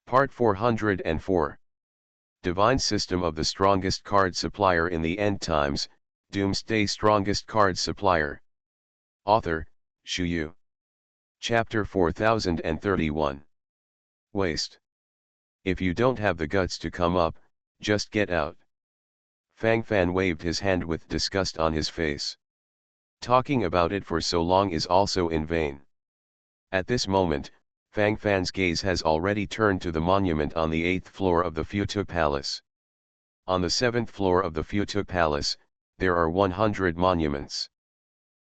Part 404. Divine System of the Strongest Card Supplier in the End Times, Doomsday Strongest Card Supplier. Author, Shu Yu. Chapter 4031. Waste. If you don't have the guts to come up, just get out. Fang Fan waved his hand with disgust on his face. Talking about it for so long is also in vain. At this moment, Fang Fan's gaze has already turned to the monument on the 8th floor of the Futu Palace. On the 7th floor of the Futu Palace, there are 100 monuments.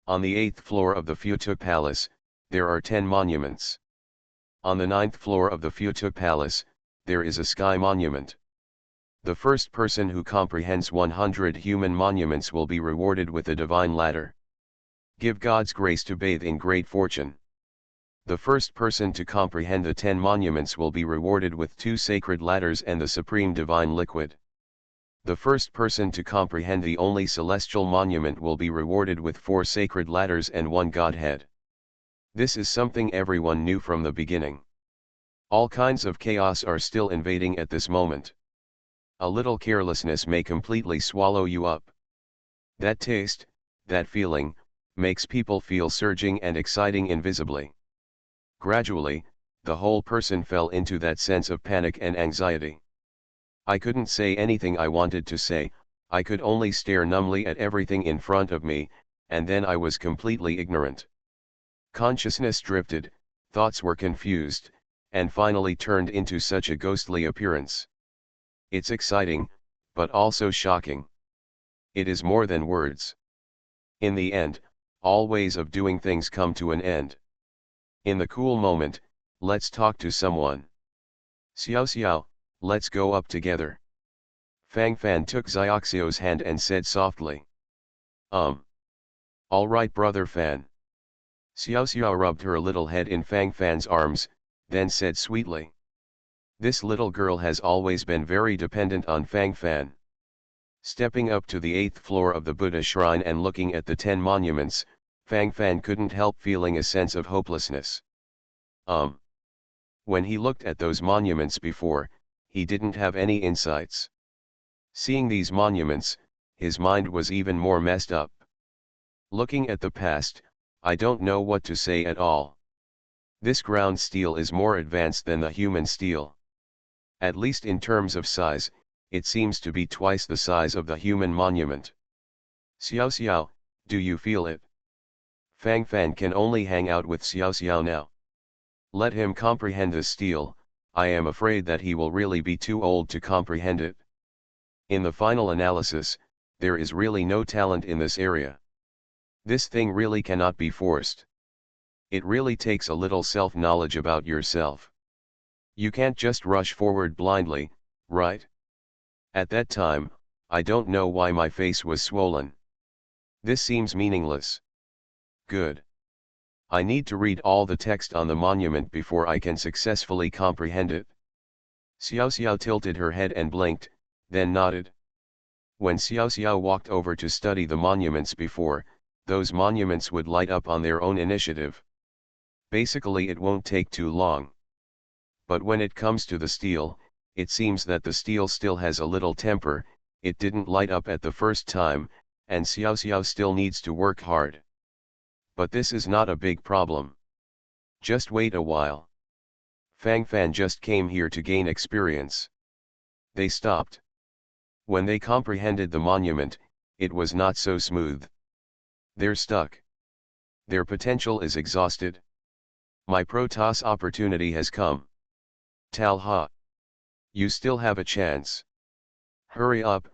On the 8th floor of the Futu Palace, there are 10 monuments. On the 9th floor of the Futu Palace, there is a sky monument. The first person who comprehends 100 human monuments will be rewarded with a divine ladder. Give God's grace to bathe in great fortune. The first person to comprehend the 10 monuments will be rewarded with 2 sacred ladders and the supreme divine liquid. The first person to comprehend the only celestial monument will be rewarded with 4 sacred ladders and 1 Godhead. This is something everyone knew from the beginning. All kinds of chaos are still invading at this moment. A little carelessness may completely swallow you up. That taste, that feeling, makes people feel surging and exciting invisibly. Gradually, the whole person fell into that sense of panic and anxiety. I couldn't say anything I wanted to say, I could only stare numbly at everything in front of me, and then I was completely ignorant. Consciousness drifted, thoughts were confused, and finally turned into such a ghostly appearance. It's exciting, but also shocking. It is more than words. In the end, all ways of doing things come to an end. In the cool moment, let's talk to someone. Xiao Xiao, let's go up together. Fang Fan took Xiaoxiu's hand and said softly. All right brother Fan. Xiao Xiao rubbed her little head in Fang Fan's arms, then said sweetly. This little girl has always been very dependent on Fang Fan. Stepping up to the 8th floor of the Buddha shrine and looking at the 10 monuments, Fang Fan couldn't help feeling a sense of hopelessness. When he looked at those monuments before, he didn't have any insights. Seeing these monuments, his mind was even more messed up. Looking at the past, I don't know what to say at all. This ground steel is more advanced than the human steel. At least in terms of size, it seems to be twice the size of the human monument. Xiao Xiao, do you feel it? Fang Fan can only hang out with Xiao Xiao now. Let him comprehend the steel, I am afraid that he will really be too old to comprehend it. In the final analysis, there is really no talent in this area. This thing really cannot be forced. It really takes a little self-knowledge about yourself. You can't just rush forward blindly, right? At that time, I don't know why my face was swollen. This seems meaningless. Good. I need to read all the text on the monument before I can successfully comprehend it. Xiao Xiao tilted her head and blinked, then nodded. When Xiao Xiao walked over to study the monuments before, those monuments would light up on their own initiative. Basically it won't take too long. But when it comes to the steel, it seems that the steel still has a little temper, it didn't light up at the first time, and Xiao Xiao still needs to work hard. But this is not a big problem. Just wait a while. Fang Fan just came here to gain experience. They stopped. When they comprehended the monument, it was not so smooth. They're stuck. Their potential is exhausted. My Protoss opportunity has come. Talha. You still have a chance. Hurry up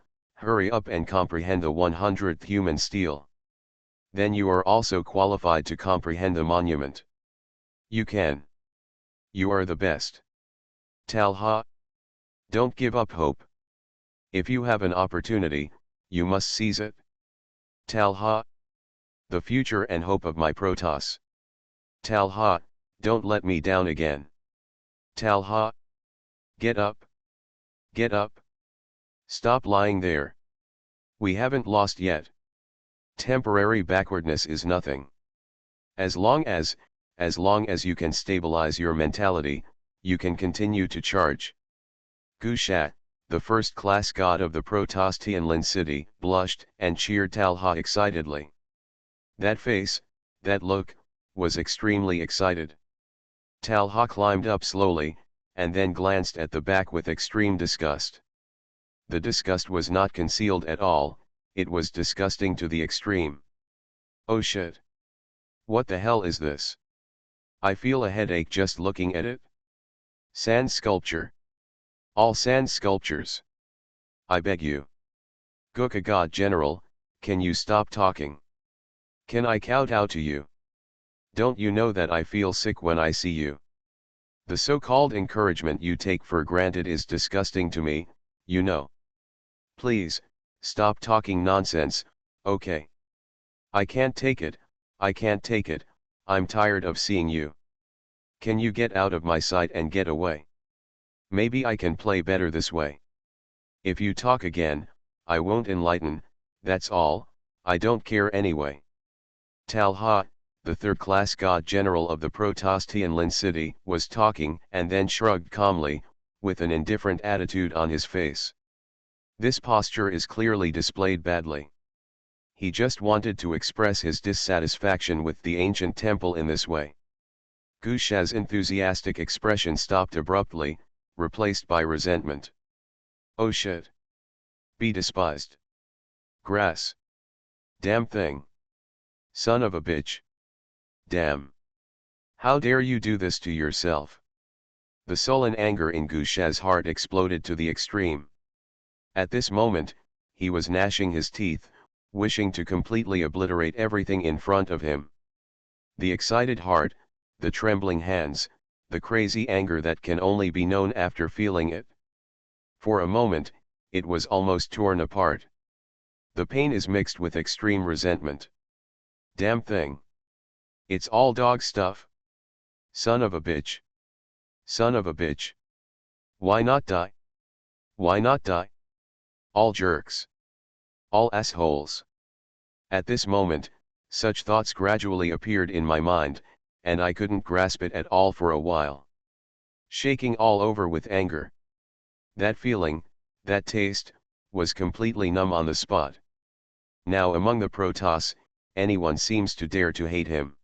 and comprehend the 100th human steel. Then you are also qualified to comprehend the monument. You can. You are the best. Talha. Don't give up hope. If you have an opportunity, you must seize it. Talha. The future and hope of my Protoss. Talha, don't let me down again. Talha. Get up. Get up. Stop lying there. We haven't lost yet. Temporary backwardness is nothing. As long as you can stabilize your mentality, you can continue to charge. Gusha, the first-class god of the Protostian city, blushed and cheered Talha excitedly. That face, that look, was extremely excited. Talha climbed up slowly, and then glanced at the back with extreme disgust. The disgust was not concealed at all, it was disgusting to the extreme. Oh shit! What the hell is this? I feel a headache just looking at it. Sand sculpture. All sand sculptures. I beg you. Gukha God General, can you stop talking? Can I kowtow to you? Don't you know that I feel sick when I see you? The so-called encouragement you take for granted is disgusting to me, you know. Please, stop talking nonsense, okay? I can't take it, I can't take it, I'm tired of seeing you. Can you get out of my sight and get away? Maybe I can play better this way. If you talk again, I won't enlighten, that's all, I don't care anyway. Talha, the third-class god general of the Protostian city, was talking and then shrugged calmly, with an indifferent attitude on his face. This posture is clearly displayed badly. He just wanted to express his dissatisfaction with the ancient temple in this way. Gusha's enthusiastic expression stopped abruptly, replaced by resentment. Oh shit! Be despised. Grass. Damn thing. Son of a bitch. Damn. How dare you do this to yourself? The sullen anger in Gusha's heart exploded to the extreme. At this moment, he was gnashing his teeth, wishing to completely obliterate everything in front of him. The excited heart, the trembling hands, the crazy anger that can only be known after feeling it. For a moment, it was almost torn apart. The pain is mixed with extreme resentment. Damn thing. It's all dog stuff. Son of a bitch. Son of a bitch. Why not die? Why not die? All jerks. All assholes. At this moment, such thoughts gradually appeared in my mind, and I couldn't grasp it at all for a while. Shaking all over with anger. That feeling, that taste, was completely numb on the spot. Now among the Protoss, anyone seems to dare to hate him.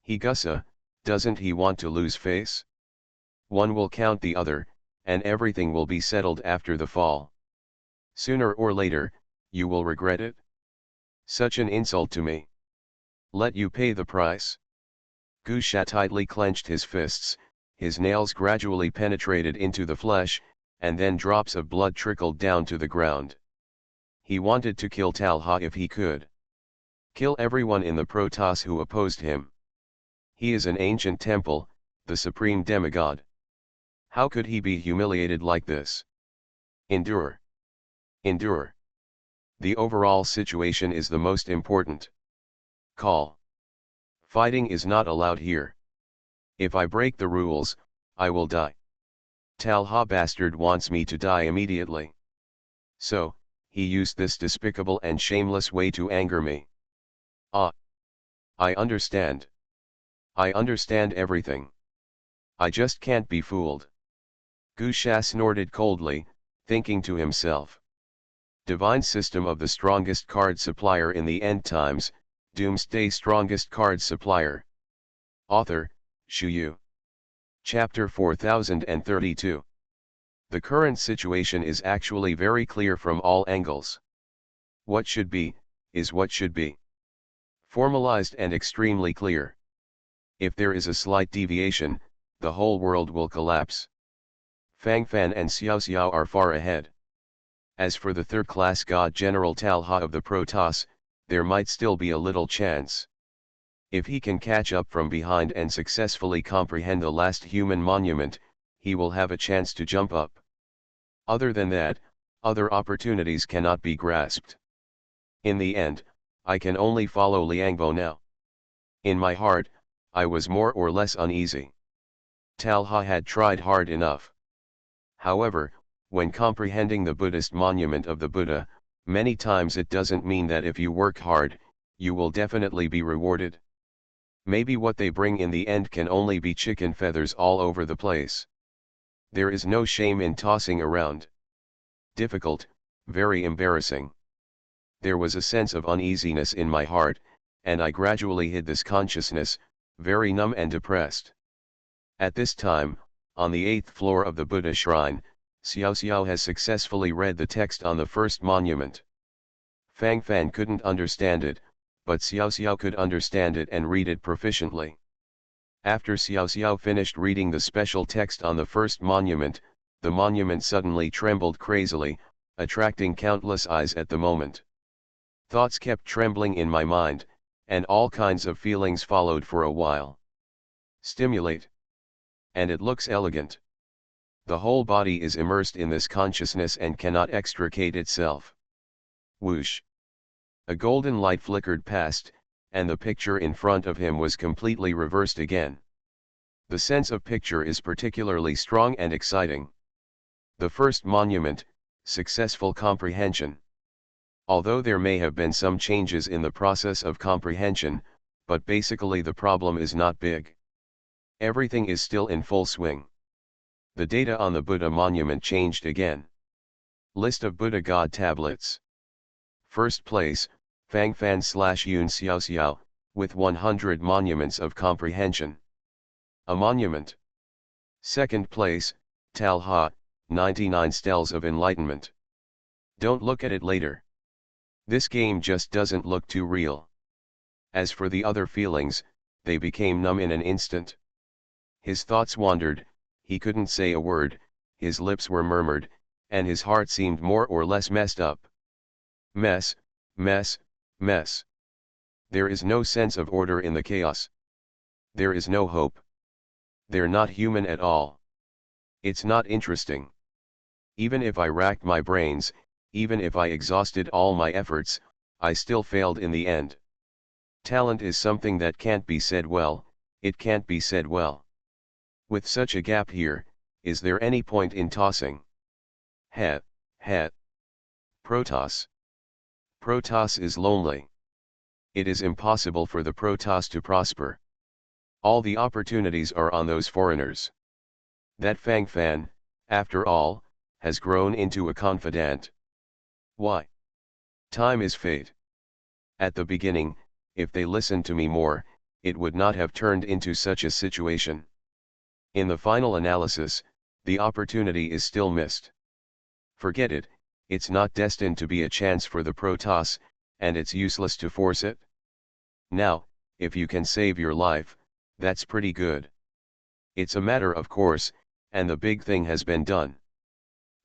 He Gussa, doesn't he want to lose face? One will count the other, and everything will be settled after the fall. Sooner or later, you will regret it. Such an insult to me. Let you pay the price. Gusha tightly clenched his fists, his nails gradually penetrated into the flesh, and then drops of blood trickled down to the ground. He wanted to kill Talha if he could. Kill everyone in the Protoss who opposed him. He is an ancient temple, the supreme demigod. How could he be humiliated like this? Endure. Endure. The overall situation is the most important. Call. Fighting is not allowed here. If I break the rules, I will die. Talha bastard wants me to die immediately. So, he used this despicable and shameless way to anger me. Ah. I understand. I understand everything. I just can't be fooled. Gusha snorted coldly, thinking to himself. Divine system of the strongest card supplier in the end times, Doomsday strongest card supplier. Author, Shuyu. Chapter 4032. The current situation is actually very clear from all angles. What should be, is what should be. Formalized and extremely clear. If there is a slight deviation, the whole world will collapse. Fang Fan and Xiao Xiao are far ahead. As for the third-class god General Talha of the Protoss, there might still be a little chance. If he can catch up from behind and successfully comprehend the last human monument, he will have a chance to jump up. Other than that, other opportunities cannot be grasped. In the end, I can only follow Liangbo now. In my heart, I was more or less uneasy. Talha had tried hard enough. However, when comprehending the Buddhist monument of the Buddha, many times it doesn't mean that if you work hard, you will definitely be rewarded. Maybe what they bring in the end can only be chicken feathers all over the place. There is no shame in tossing around. Difficult, very embarrassing. There was a sense of uneasiness in my heart, and I gradually hid this consciousness, very numb and depressed. At this time, on the 8th floor of the Buddha shrine, Xiao Xiao has successfully read the text on the first monument. Fang Fan couldn't understand it, but Xiao Xiao could understand it and read it proficiently. After Xiao Xiao finished reading the special text on the first monument, the monument suddenly trembled crazily, attracting countless eyes at the moment. Thoughts kept trembling in my mind, and all kinds of feelings followed for a while. Stimulate. And it looks elegant. The whole body is immersed in this consciousness and cannot extricate itself. Whoosh. A golden light flickered past, and the picture in front of him was completely reversed again. The sense of picture is particularly strong and exciting. The first monument, successful comprehension. Although there may have been some changes in the process of comprehension, but basically the problem is not big. Everything is still in full swing. The data on the Buddha monument changed again. List of Buddha God tablets. First place, Fang Fan / Yun Xiao Xiao, with 100 monuments of comprehension. A monument. Second place, Tal Ha, 99 stels of enlightenment. Don't look at it later. This game just doesn't look too real. As for the other feelings, they became numb in an instant. His thoughts wandered, he couldn't say a word, his lips were murmured, and his heart seemed more or less messed up. Mess, mess, mess. There is no sense of order in the chaos. There is no hope. They're not human at all. It's not interesting. Even if I racked my brains, even if I exhausted all my efforts, I still failed in the end. Talent is something that can't be said well, it can't be said well. With such a gap here, is there any point in tossing? Het. Protoss. Protoss is lonely. It is impossible for the Protoss to prosper. All the opportunities are on those foreigners. That Fang Fan, after all, has grown into a confidant. Why? Time is fate. At the beginning, if they listened to me more, it would not have turned into such a situation. In the final analysis, the opportunity is still missed. Forget it, it's not destined to be a chance for the Protoss, and it's useless to force it. Now, if you can save your life, that's pretty good. It's a matter of course, and the big thing has been done.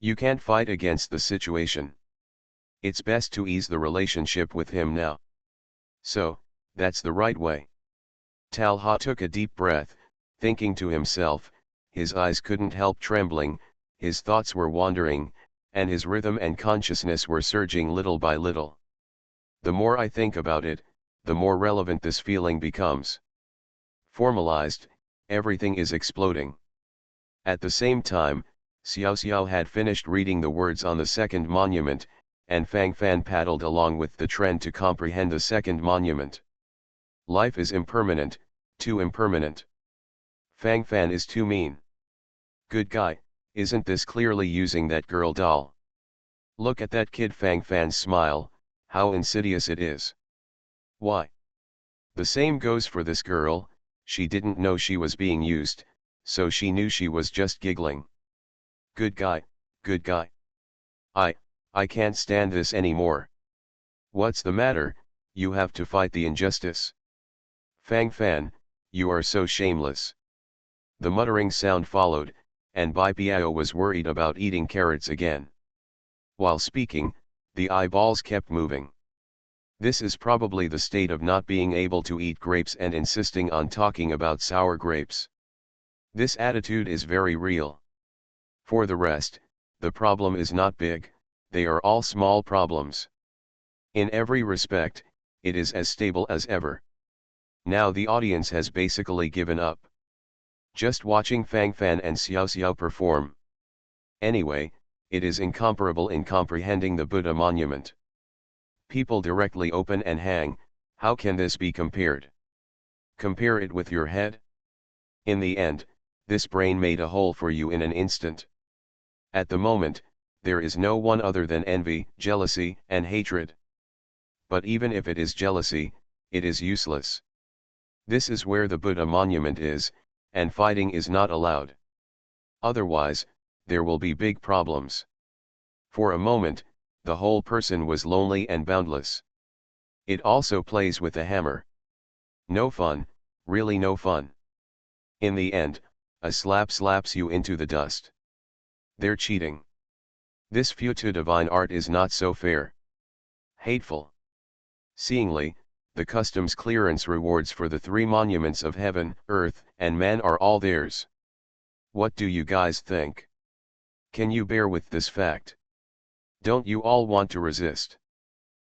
You can't fight against the situation. It's best to ease the relationship with him now. So, that's the right way. Talha took a deep breath, thinking to himself, his eyes couldn't help trembling, his thoughts were wandering, and his rhythm and consciousness were surging little by little. The more I think about it, the more relevant this feeling becomes. Formalized, everything is exploding. At the same time, Xiao Xiao had finished reading the words on the second monument, and Fang Fan paddled along with the trend to comprehend the second monument. Life is impermanent, too impermanent. Fang Fan is too mean. Good guy, isn't this clearly using that girl doll? Look at that kid. Fang Fan's smile, how insidious it is. Why? The same goes for this girl, she didn't know she was being used, so she knew she was just giggling. Good guy, good guy. I can't stand this anymore. What's the matter? You have to fight the injustice. Fang Fan, you are so shameless. The muttering sound followed, and Bai Piao was worried about eating carrots again. While speaking, the eyeballs kept moving. This is probably the state of not being able to eat grapes and insisting on talking about sour grapes. This attitude is very real. For the rest, the problem is not big, they are all small problems. In every respect, it is as stable as ever. Now the audience has basically given up. Just watching Fang Fan and Xiao Xiao perform. Anyway, it is incomparable in comprehending the Buddha monument. People directly open and hang, how can this be compared? Compare it with your head? In the end, This brain made a hole for you in an instant. At the moment, there is no one other than envy, jealousy, and hatred. But even if it is jealousy, it is useless. This is where the Buddha monument is, and fighting is not allowed. Otherwise, there will be big problems. For a moment, the whole person was lonely and boundless. It also plays with a hammer. No fun, really no fun. In the end, a slap slaps you into the dust. They're cheating. This futu divine art is not so fair. Hateful. Seeingly, the customs clearance rewards for the three monuments of heaven, earth, and man are all theirs. What do you guys think? Can you bear with this fact? Don't you all want to resist?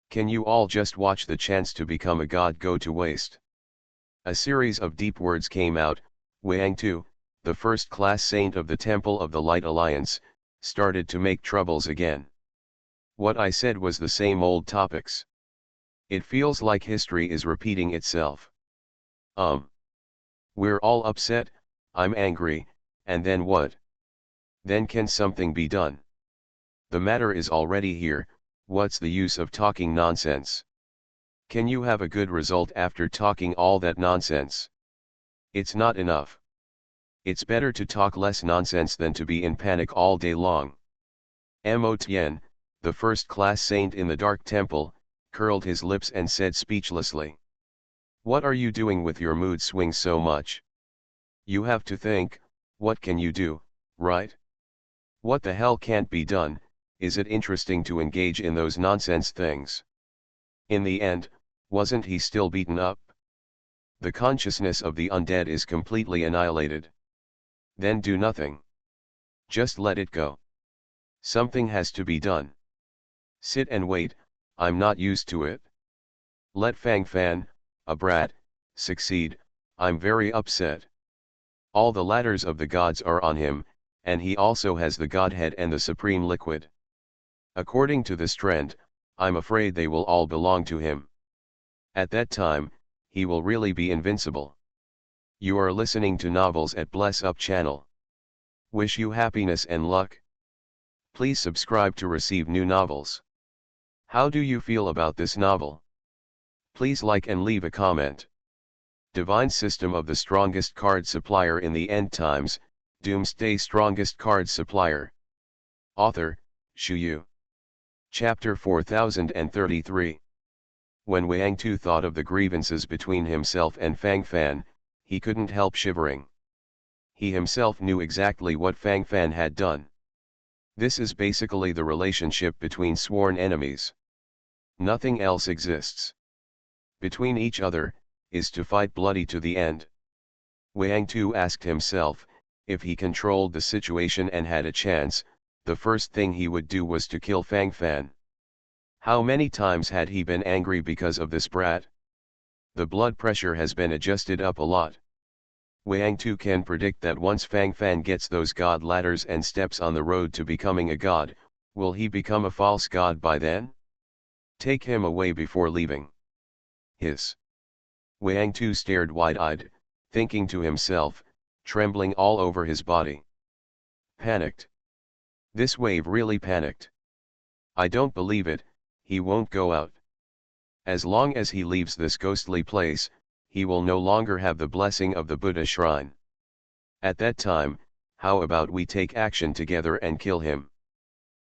Can you all just watch the chance to become a god go to waste? A series of deep words came out. Wang Tu, the first-class saint of the Temple of the Light Alliance, started to make troubles again. What I said was the same old topics. It feels like history is repeating itself. We're all upset, I'm angry, and then what? Then can something be done? The matter is already here, what's the use of talking nonsense? Can you have a good result after talking all that nonsense? It's not enough. It's better to talk less nonsense than to be in panic all day long. Mo Tien, the first-class saint in the Dark Temple, curled his lips and said speechlessly. What are you doing with your mood swings so much? You have to think, what can you do, right? What the hell can't be done? Is it interesting to engage in those nonsense things? In the end, wasn't he still beaten up? The consciousness of the undead is completely annihilated. Then do nothing. Just let it go. Something has to be done. Sit and wait, I'm not used to it. Let Fang Fan, a brat, succeed, I'm very upset. All the ladders of the gods are on him, and he also has the Godhead and the Supreme Liquid. According to this trend, I'm afraid they will all belong to him. At that time, he will really be invincible. You are listening to Novels at Bless Up channel. Wish you happiness and luck. Please subscribe to receive new novels. How do you feel about this novel? Please like and leave a comment. Divine System of the Strongest Card Supplier in the End Times, Doomsday Strongest Card Supplier. Author, Shu Yu. Chapter 4033. When Wang Tu thought of the grievances between himself and Fang Fan, he couldn't help shivering. He himself knew exactly what Fang Fan had done. This is basically the relationship between sworn enemies. Nothing else exists. Between each other, is to fight bloody to the end. Wang Tu asked himself, if he controlled the situation and had a chance, the first thing he would do was to kill Fang Fan. How many times had he been angry because of this brat? The blood pressure has been adjusted up a lot. Wang Tu can predict that once Fang Fan gets those god ladders and steps on the road to becoming a god, will he become a false god by then? Take him away before leaving. Hiss. Wang Tu stared wide-eyed, thinking to himself, trembling all over his body. Panicked. This wave really panicked. I don't believe it, he won't go out. As long as he leaves this ghostly place, he will no longer have the blessing of the Buddha shrine. At that time, how about we take action together and kill him?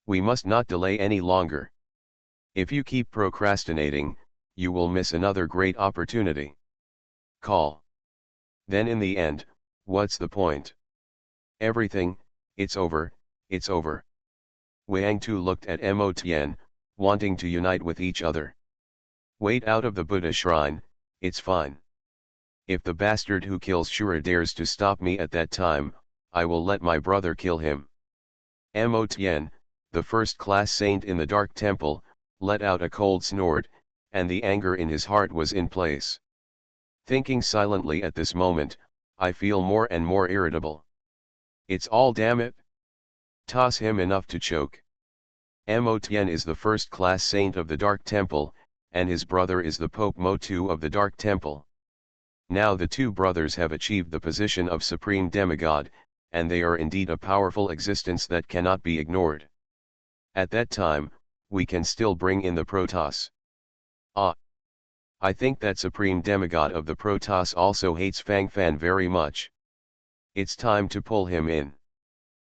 We must not delay any longer. If you keep procrastinating, you will miss another great opportunity. Call. Then in the end, what's the point? Everything, it's over, it's over. Wang Tu looked at Mo Tien, wanting to unite with each other. Wait out of the Buddha shrine, it's fine. If the bastard who kills Shura dares to stop me at that time, I will let my brother kill him. Mo Tien, the first-class saint in the Dark Temple, let out a cold snort, and the anger in his heart was in place. Thinking silently at this moment, I feel more and more irritable. It's all damn it. Toss him enough to choke. Mo Tien is the first-class saint of the Dark Temple, and his brother is the Pope Mo Tu of the Dark Temple. Now the two brothers have achieved the position of supreme demigod, and they are indeed a powerful existence that cannot be ignored. At that time, we can still bring in the Protoss. Ah! I think that supreme demigod of the Protoss also hates Fang Fan very much. It's time to pull him in.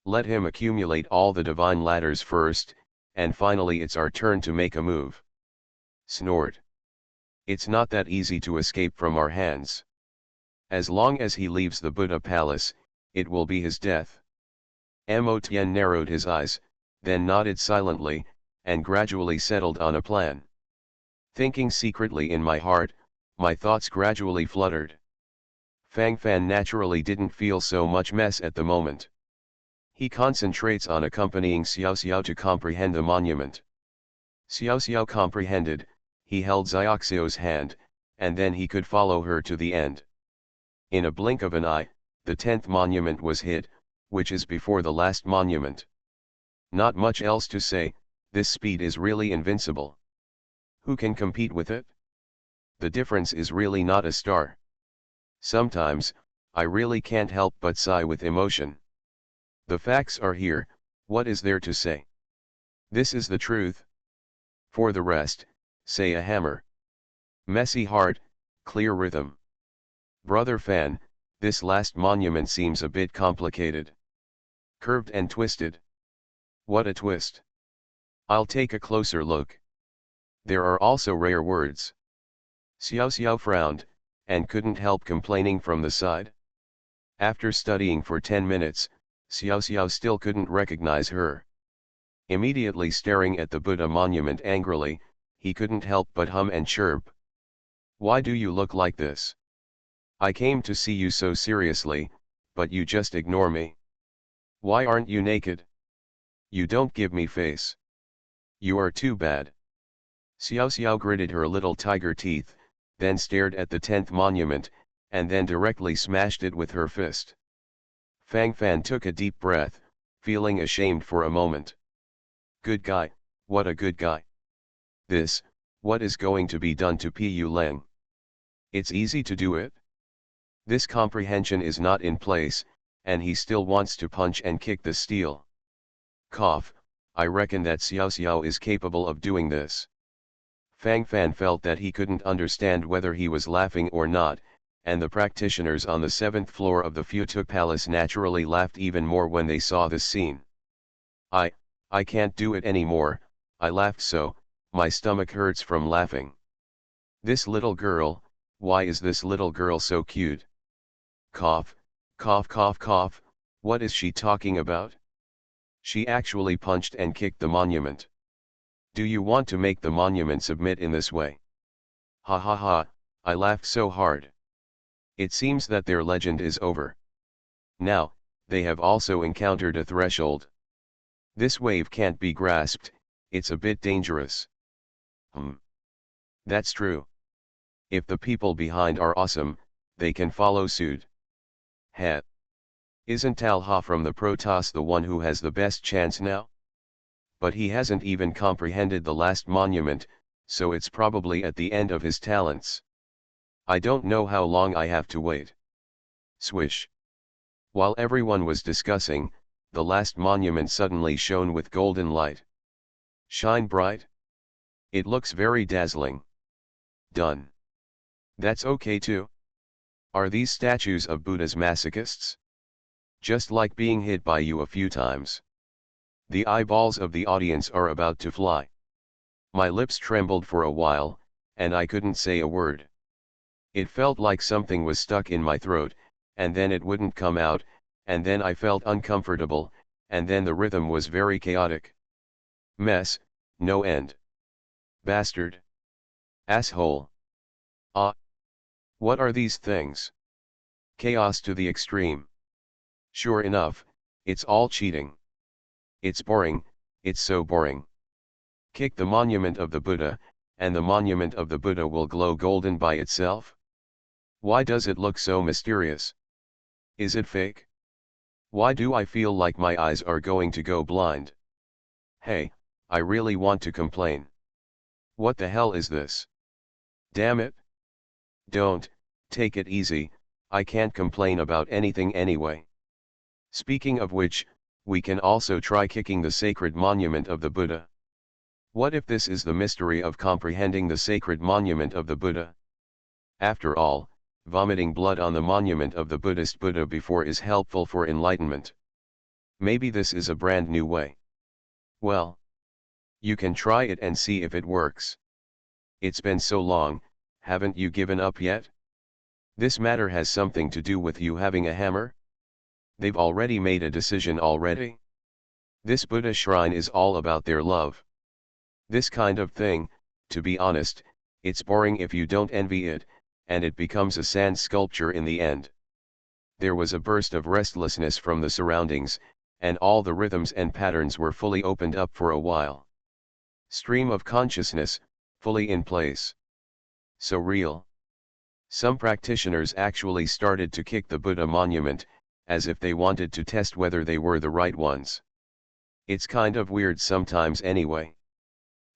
Let him accumulate all the divine ladders first, and finally it's our turn to make a move. Snort. It's not that easy to escape from our hands. As long as he leaves the Buddha Palace, it will be his death. Mo Tien narrowed his eyes, then nodded silently, and gradually settled on a plan. Thinking secretly in my heart, my thoughts gradually fluttered. Fang Fan naturally didn't feel so much mess at the moment. He concentrates on accompanying Xiao Xiao to comprehend the monument. Xiao Xiao comprehended, he held Xiaoxiao's hand, and then he could follow her to the end. In a blink of an eye, the 10th monument was hit, which is before the last monument. Not much else to say, this speed is really invincible. Who can compete with it? The difference is really not a star. Sometimes, I really can't help but sigh with emotion. The facts are here, what is there to say? This is the truth. For the rest, say a hammer. Messy heart, clear rhythm. Brother Fan, this last monument seems a bit complicated. Curved and twisted. What a twist. I'll take a closer look. There are also rare words. Xiao Xiao frowned, and couldn't help complaining from the side. After studying for 10 minutes, Xiao Xiao still couldn't recognize her. Immediately staring at the Buddha monument angrily, he couldn't help but hum and chirp. Why do you look like this? I came to see you so seriously, but you just ignore me. Why aren't you naked? You don't give me face. You are too bad. Xiao Xiao gritted her little tiger teeth, then stared at the 10th monument, and then directly smashed it with her fist. Fang Fan took a deep breath, feeling ashamed for a moment. Good guy, what a good guy. What is going to be done to Pu Leng? It's easy to do it. This comprehension is not in place, and he still wants to punch and kick the steel. Cough, I reckon that Xiao Xiao is capable of doing this. Fang Fan felt that he couldn't understand whether he was laughing or not, and the practitioners on the 7th floor of the Futuk Palace naturally laughed even more when they saw this scene. I can't do it anymore, I laughed so, my stomach hurts from laughing. This little girl, why is this little girl so cute? Cough, cough cough cough, what is she talking about? She actually punched and kicked the monument. Do you want to make the monument submit in this way? Ha ha ha, I laughed so hard. It seems that their legend is over. Now, they have also encountered a threshold. This wave can't be grasped, it's a bit dangerous. That's true. If the people behind are awesome, they can follow suit. Heh. Isn't Talha from the Protoss the one who has the best chance now? But he hasn't even comprehended the last monument, so it's probably at the end of his talents. I don't know how long I have to wait. Swish. While everyone was discussing, the last monument suddenly shone with golden light. Shine bright? It looks very dazzling. Done. That's okay too. Are these statues of Buddha's masochists? Just like being hit by you a few times. The eyeballs of the audience are about to fly. My lips trembled for a while, and I couldn't say a word. It felt like something was stuck in my throat, and then it wouldn't come out, and then I felt uncomfortable, and then the rhythm was very chaotic. Mess, no end. Bastard. Asshole. Ah. What are these things? Chaos to the extreme. Sure enough, it's all cheating. It's boring, it's so boring. Kick the monument of the Buddha, and the monument of the Buddha will glow golden by itself? Why does it look so mysterious? Is it fake? Why do I feel like my eyes are going to go blind? Hey, I really want to complain. What the hell is this? Damn it! Don't Take it easy, I can't complain about anything anyway. Speaking of which, we can also try kicking the sacred monument of the Buddha. What if this is the mystery of comprehending the sacred monument of the Buddha? After all, vomiting blood on the monument of the Buddhist Buddha before is helpful for enlightenment. Maybe this is a brand new way. Well, you can try it and see if it works. It's been so long, haven't you given up yet? This matter has something to do with you having a hammer? They've already made a decision already? This Buddha shrine is all about their love. This kind of thing, to be honest, it's boring if you don't envy it, and it becomes a sand sculpture in the end. There was a burst of restlessness from the surroundings, and all the rhythms and patterns were fully opened up for a while. Stream of consciousness, fully in place. So real. Some practitioners actually started to kick the Buddha monument, as if they wanted to test whether they were the right ones. It's kind of weird sometimes anyway.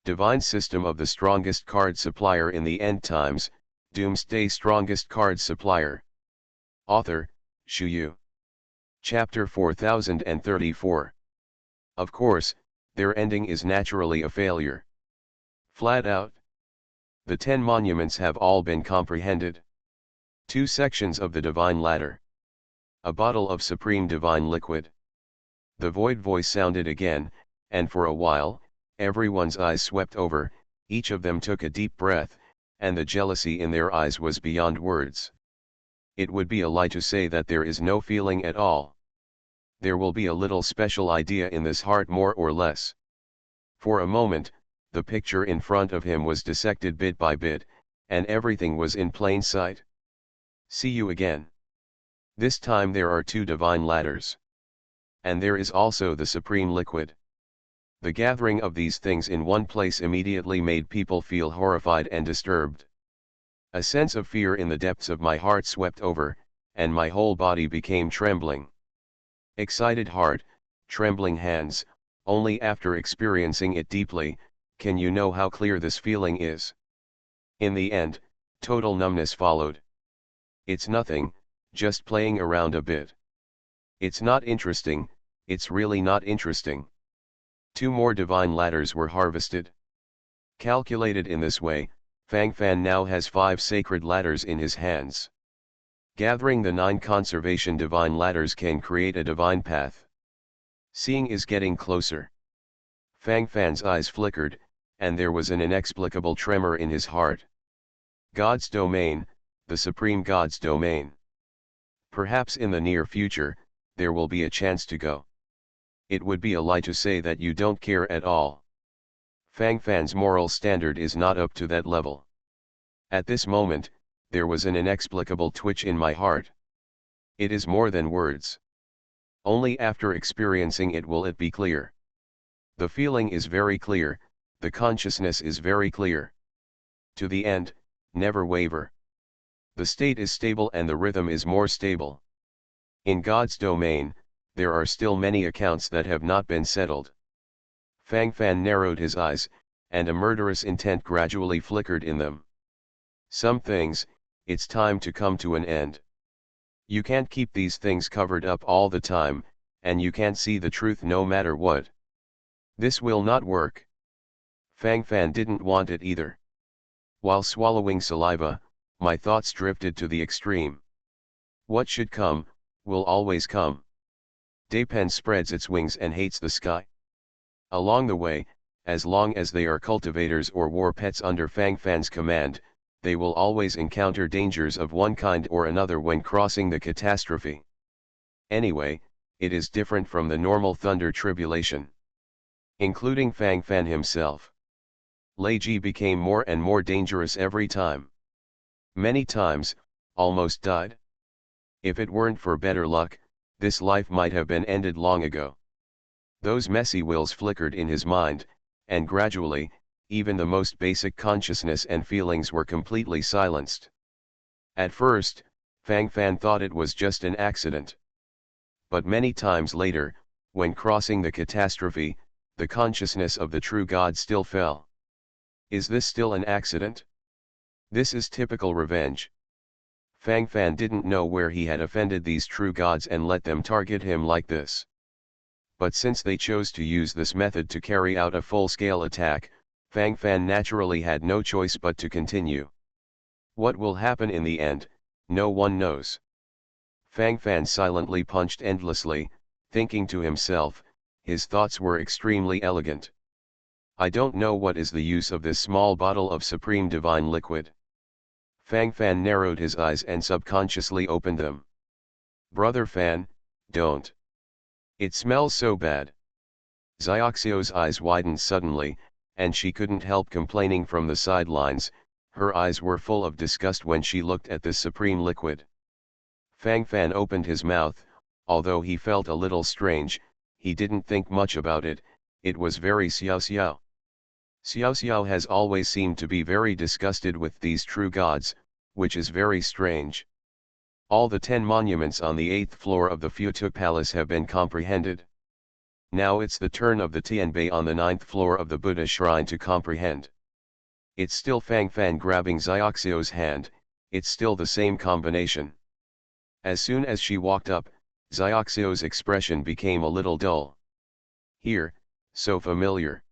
Divine System of the Strongest Card Supplier in the End Times, Doomsday Strongest Card Supplier. Author, Shu Yu. Chapter 4034. Of course, their ending is naturally a failure. Flat out. The 10 monuments have all been comprehended. 2 sections of the Divine Ladder. A bottle of Supreme Divine Liquid. The void voice sounded again, and for a while, everyone's eyes swept over, each of them took a deep breath, and the jealousy in their eyes was beyond words. It would be a lie to say that there is no feeling at all. There will be a little special idea in this heart more or less. For a moment, the picture in front of him was dissected bit by bit, and everything was in plain sight. See you again. This time there are 2 divine ladders. And there is also the supreme liquid. The gathering of these things in one place immediately made people feel horrified and disturbed. A sense of fear in the depths of my heart swept over, and my whole body became trembling. Excited heart, trembling hands, only after experiencing it deeply, can you know how clear this feeling is. In the end, total numbness followed. It's nothing, just playing around a bit. It's not interesting, it's really not interesting. 2 more divine ladders were harvested. Calculated in this way, Fang Fan now has 5 sacred ladders in his hands. Gathering the 9 conservation divine ladders can create a divine path. Seeing is getting closer. Fang Fan's eyes flickered, and there was an inexplicable tremor in his heart. God's domain, the supreme God's domain. Perhaps in the near future, there will be a chance to go. It would be a lie to say that you don't care at all. Fang Fan's moral standard is not up to that level. At this moment, there was an inexplicable twitch in my heart. It is more than words. Only after experiencing it will it be clear. The feeling is very clear, the consciousness is very clear. To the end, never waver. The state is stable and the rhythm is more stable. In God's domain, there are still many accounts that have not been settled. Fang Fan narrowed his eyes, and a murderous intent gradually flickered in them. Some things, it's time to come to an end. You can't keep these things covered up all the time, and you can't see the truth no matter what. This will not work. Fang Fan didn't want it either. While swallowing saliva, my thoughts drifted to the extreme. What should come, will always come. Daipen spreads its wings and hates the sky. Along the way, as long as they are cultivators or war pets under Fang Fan's command, they will always encounter dangers of one kind or another when crossing the catastrophe. Anyway, it is different from the normal thunder tribulation. Including Fang Fan himself. Lei Ji became more and more dangerous every time. Many times, almost died. If it weren't for better luck, this life might have been ended long ago. Those messy wills flickered in his mind, and gradually, even the most basic consciousness and feelings were completely silenced. At first, Fang Fan thought it was just an accident. But many times later, when crossing the catastrophe, the consciousness of the true God still fell. Is this still an accident? This is typical revenge. Fang Fan didn't know where he had offended these true gods and let them target him like this. But since they chose to use this method to carry out a full-scale attack, Fang Fan naturally had no choice but to continue. What will happen in the end, no one knows. Fang Fan silently punched endlessly, thinking to himself, his thoughts were extremely elegant. I don't know what is the use of this small bottle of supreme divine liquid. Fang Fan narrowed his eyes and subconsciously opened them. Brother Fan, don't. It smells so bad. Xiaoxiu's eyes widened suddenly, and she couldn't help complaining from the sidelines. Her eyes were full of disgust when she looked at this supreme liquid. Fang Fan opened his mouth, although he felt a little strange, he didn't think much about it. It was very Xiao Xiao. Xiao Xiao has always seemed to be very disgusted with these true gods, which is very strange. All the 10 monuments on the 8th floor of the Futuk Palace have been comprehended. Now it's the turn of the Tianbei on the 9th floor of the Buddha Shrine to comprehend. It's still Fang Fan grabbing Xiaoxiu's hand, it's still the same combination. As soon as she walked up, Xiaoxiu's expression became a little dull. Here, so familiar.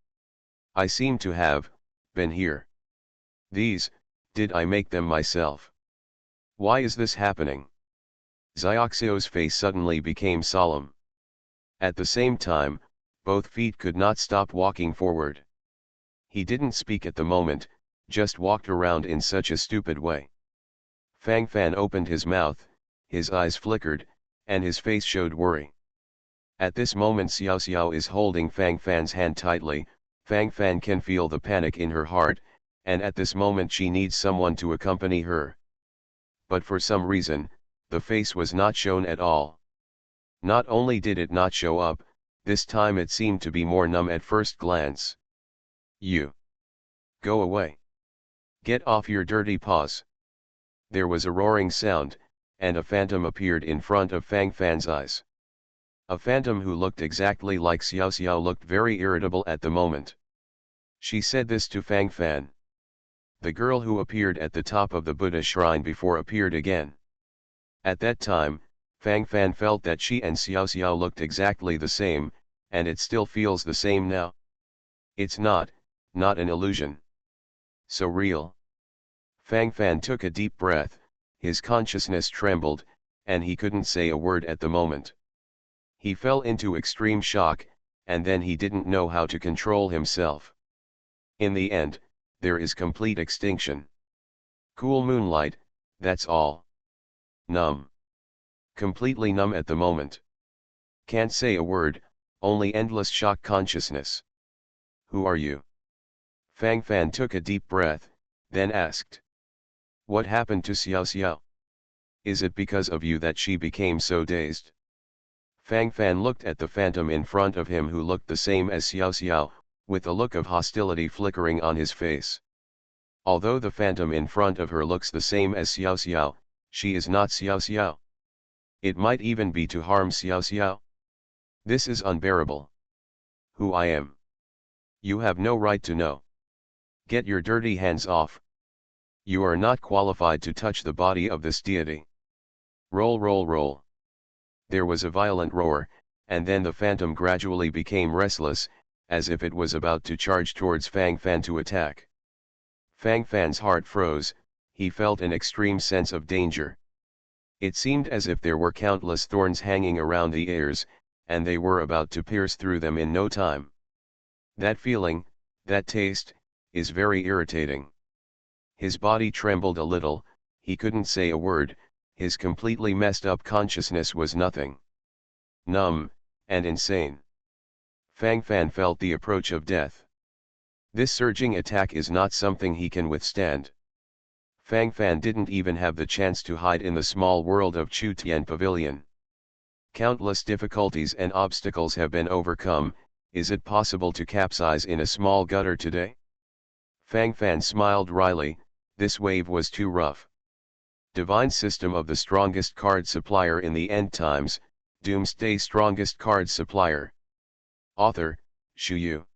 I seem to have been here. These, did I make them myself? Why is this happening? Xiaoxiu's face suddenly became solemn. At the same time, both feet could not stop walking forward. He didn't speak at the moment, just walked around in such a stupid way. Fang Fan opened his mouth, his eyes flickered, and his face showed worry. At this moment Xiao Xiao is holding Fang Fan's hand tightly. Fang Fan can feel the panic in her heart, and at this moment she needs someone to accompany her. But for some reason, the face was not shown at all. Not only did it not show up, this time it seemed to be more numb at first glance. You. Go away. Get off your dirty paws. There was a roaring sound, and a phantom appeared in front of Fang Fan's eyes. A phantom who looked exactly like Xiao Xiao looked very irritable at the moment. She said this to Fang Fan. The girl who appeared at the top of the Buddha shrine before appeared again. At that time, Fang Fan felt that she and Xiao Xiao looked exactly the same, and it still feels the same now. It's not an illusion. So real. Fang Fan took a deep breath, his consciousness trembled, and he couldn't say a word at the moment. He fell into extreme shock, and then he didn't know how to control himself. In the end, there is complete extinction. Cool moonlight, that's all. Numb. Completely numb at the moment. Can't say a word, only endless shock consciousness. Who are you? Fang Fan took a deep breath, then asked. What happened to Xiao Xiao? Is it because of you that she became so dazed? Fang Fan looked at the phantom in front of him who looked the same as Xiao Xiao, with a look of hostility flickering on his face. Although the phantom in front of her looks the same as Xiao Xiao, she is not Xiao Xiao. It might even be to harm Xiao Xiao. This is unbearable. Who I am? You have no right to know. Get your dirty hands off. You are not qualified to touch the body of this deity. Roll, roll, roll. There was a violent roar, and then the phantom gradually became restless, as if it was about to charge towards Fang Fan to attack. Fang Fan's heart froze, he felt an extreme sense of danger. It seemed as if there were countless thorns hanging around the ears, and they were about to pierce through them in no time. That feeling, that taste, is very irritating. His body trembled a little, he couldn't say a word, his completely messed up consciousness was nothing. Numb, and insane. Fang Fan felt the approach of death. This surging attack is not something he can withstand. Fang Fan didn't even have the chance to hide in the small world of Chu Tian Pavilion. Countless difficulties and obstacles have been overcome. Is it possible to capsize in a small gutter today? Fang Fan smiled wryly, this wave was too rough. Divine system of the strongest card supplier in the end times, Doomsday strongest card supplier. Author, Shu Yu.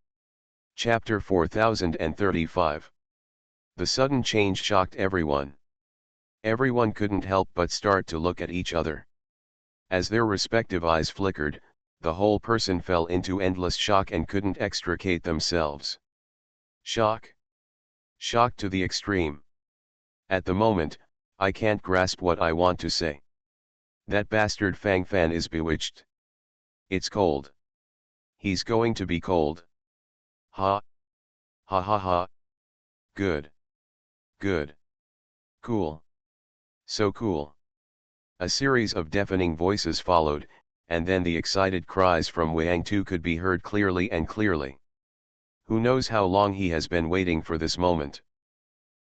Chapter 4035. The sudden change shocked everyone. Everyone couldn't help but start to look at each other. As their respective eyes flickered, the whole person fell into endless shock and couldn't extricate themselves. Shock. Shock to the extreme. At the moment, I can't grasp what I want to say. That bastard Fang Fan is bewitched. It's cold. He's going to be cold. Ha. Ha ha ha. Good. Good. Cool. So cool. A series of deafening voices followed, and then the excited cries from Wang Tu could be heard clearly and clearly. Who knows how long he has been waiting for this moment.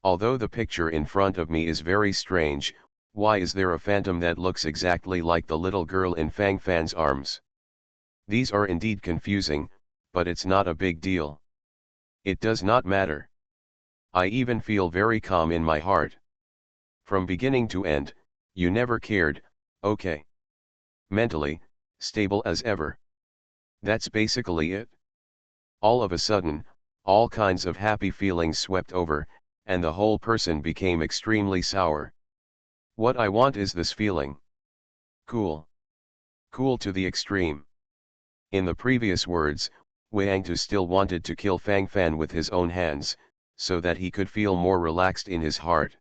Although the picture in front of me is very strange, why is there a phantom that looks exactly like the little girl in Fang Fan's arms? These are indeed confusing, but it's not a big deal. It does not matter. I even feel very calm in my heart. From beginning to end, you never cared, okay. Mentally, stable as ever. That's basically it. All of a sudden, all kinds of happy feelings swept over, and the whole person became extremely sour. What I want is this feeling. Cool. Cool to the extreme. In the previous words, Wang Tu still wanted to kill Fang Fan with his own hands, so that he could feel more relaxed in his heart.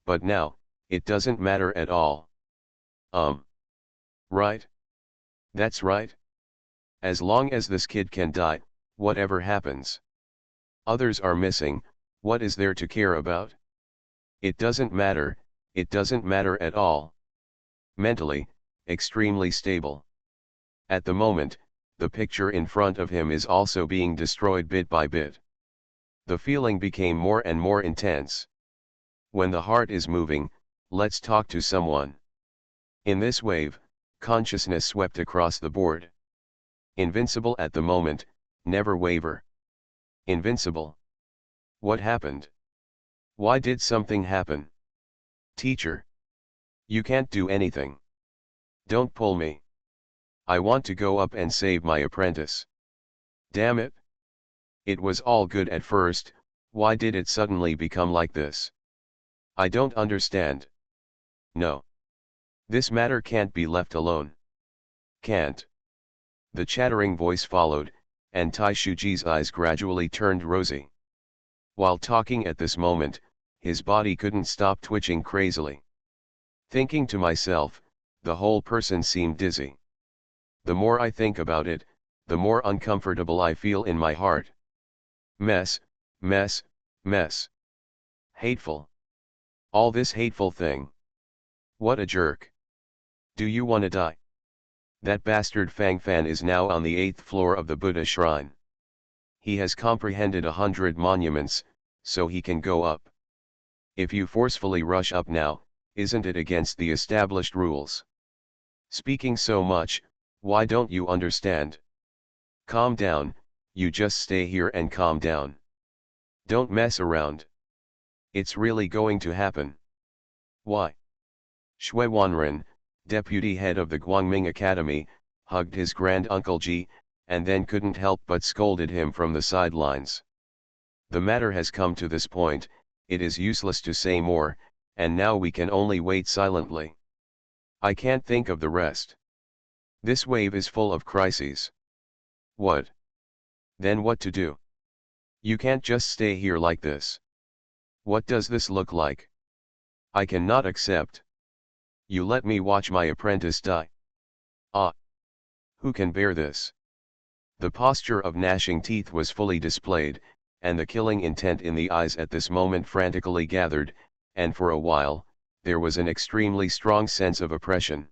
But now, it doesn't matter at all. Right? That's right. As long as this kid can die, whatever happens. Others are missing, what is there to care about? It doesn't matter at all. Mentally, extremely stable. At the moment, the picture in front of him is also being destroyed bit by bit. The feeling became more and more intense. When the heart is moving, let's talk to someone. In this wave, consciousness swept across the board. Invincible at the moment, never waver. Invincible. What happened? Why did something happen? Teacher. You can't do anything. Don't pull me. I want to go up and save my apprentice. Damn it. It was all good at first, why did it suddenly become like this? I don't understand. No. This matter can't be left alone. Can't. The chattering voice followed, and Tai Shuji's eyes gradually turned rosy. While talking at this moment, his body couldn't stop twitching crazily. Thinking to myself, the whole person seemed dizzy. The more I think about it, the more uncomfortable I feel in my heart. Mess, mess, mess. Hateful. All this hateful thing. What a jerk. Do you wanna die? That bastard Fang Fan is now on the 8th floor of the Buddha shrine. He has comprehended 100 monuments, so he can go up. If you forcefully rush up now, isn't it against the established rules? Speaking so much, why don't you understand? Calm down, you just stay here and calm down. Don't mess around. It's really going to happen. Why? Shui Wanren, deputy head of the Guangming Academy, hugged his grand-uncle Ji, and then couldn't help but scolded him from the sidelines. The matter has come to this point, it is useless to say more, and now we can only wait silently. I can't think of the rest. This wave is full of crises. What? Then what to do? You can't just stay here like this. What does this look like? I cannot accept. You let me watch my apprentice die. Ah! Who can bear this? The posture of gnashing teeth was fully displayed, and the killing intent in the eyes at this moment frantically gathered, and for a while, there was an extremely strong sense of oppression.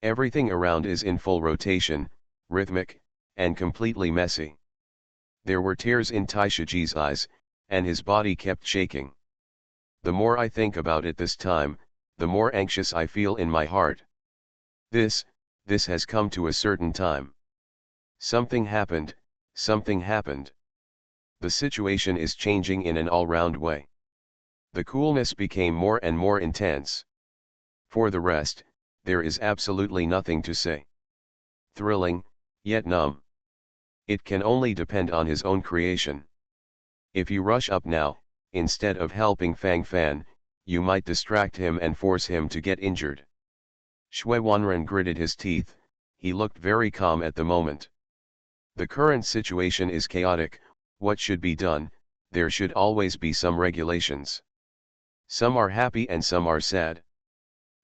Everything around is in full rotation, rhythmic, and completely messy. There were tears in Taishiji's eyes, and his body kept shaking. The more I think about it this time, the more anxious I feel in my heart. This has come to a certain time. Something happened, something happened. The situation is changing in an all-round way. The coolness became more and more intense. For the rest, there is absolutely nothing to say. Thrilling, yet numb. It can only depend on his own creation. If you rush up now, instead of helping Fang Fan, you might distract him and force him to get injured. Shui Wanren gritted his teeth, he looked very calm at the moment. The current situation is chaotic, what should be done? There should always be some regulations. Some are happy and some are sad.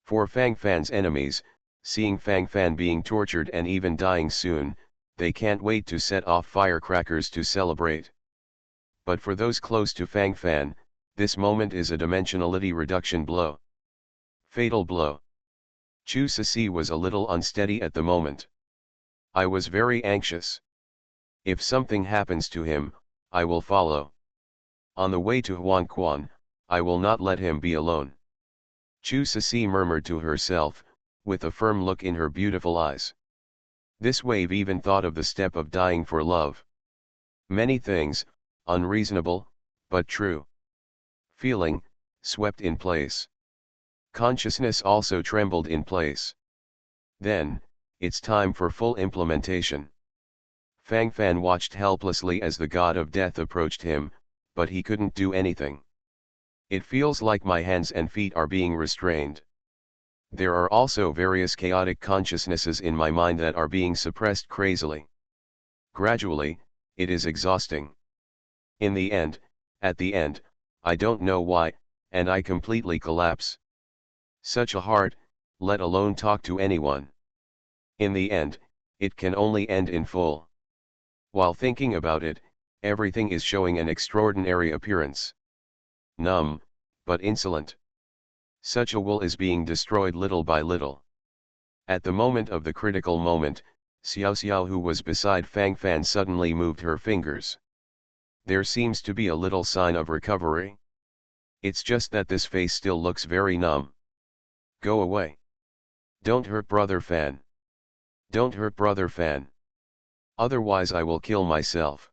For Fang Fan's enemies, seeing Fang Fan being tortured and even dying soon, they can't wait to set off firecrackers to celebrate. But for those close to Fang Fan, this moment is a dimensionality reduction blow. Fatal blow. Chu Sisi was a little unsteady at the moment. I was very anxious. If something happens to him, I will follow. On the way to Huangquan, I will not let him be alone. Chu Sisi murmured to herself, with a firm look in her beautiful eyes. This wave even thought of the step of dying for love. Many things, unreasonable, but true. Feeling, swept in place. Consciousness also trembled in place. Then, it's time for full implementation. Fang Fan watched helplessly as the god of death approached him, but he couldn't do anything. It feels like my hands and feet are being restrained. There are also various chaotic consciousnesses in my mind that are being suppressed crazily. Gradually, it is exhausting. In the end, at the end, I don't know why, and I completely collapse. Such a heart, let alone talk to anyone. In the end, it can only end in full. While thinking about it, everything is showing an extraordinary appearance. Numb, but insolent. Such a will is being destroyed little by little. At the moment of the critical moment, Xiao Xiao, who was beside Fang Fan, suddenly moved her fingers. There seems to be a little sign of recovery. It's just that this face still looks very numb. Go away. Don't hurt brother Fan. Don't hurt brother Fan. Otherwise I will kill myself.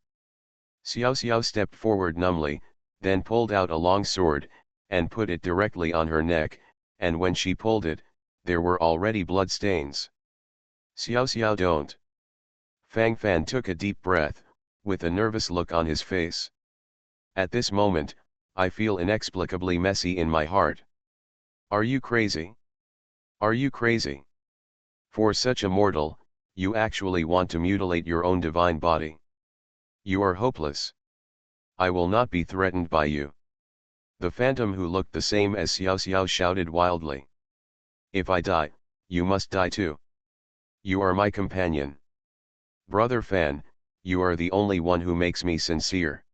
Xiao Xiao stepped forward numbly, then pulled out a long sword, and put it directly on her neck, and when she pulled it, there were already blood stains. Xiao Xiao, don't. Fang Fan took a deep breath, with a nervous look on his face. At this moment, I feel inexplicably messy in my heart. Are you crazy? Are you crazy? For such a mortal, you actually want to mutilate your own divine body. You are hopeless. I will not be threatened by you. The phantom, who looked the same as Xiao Xiao, shouted wildly. If I die, you must die too. You are my companion. Brother Fan, you are the only one who makes me sincere.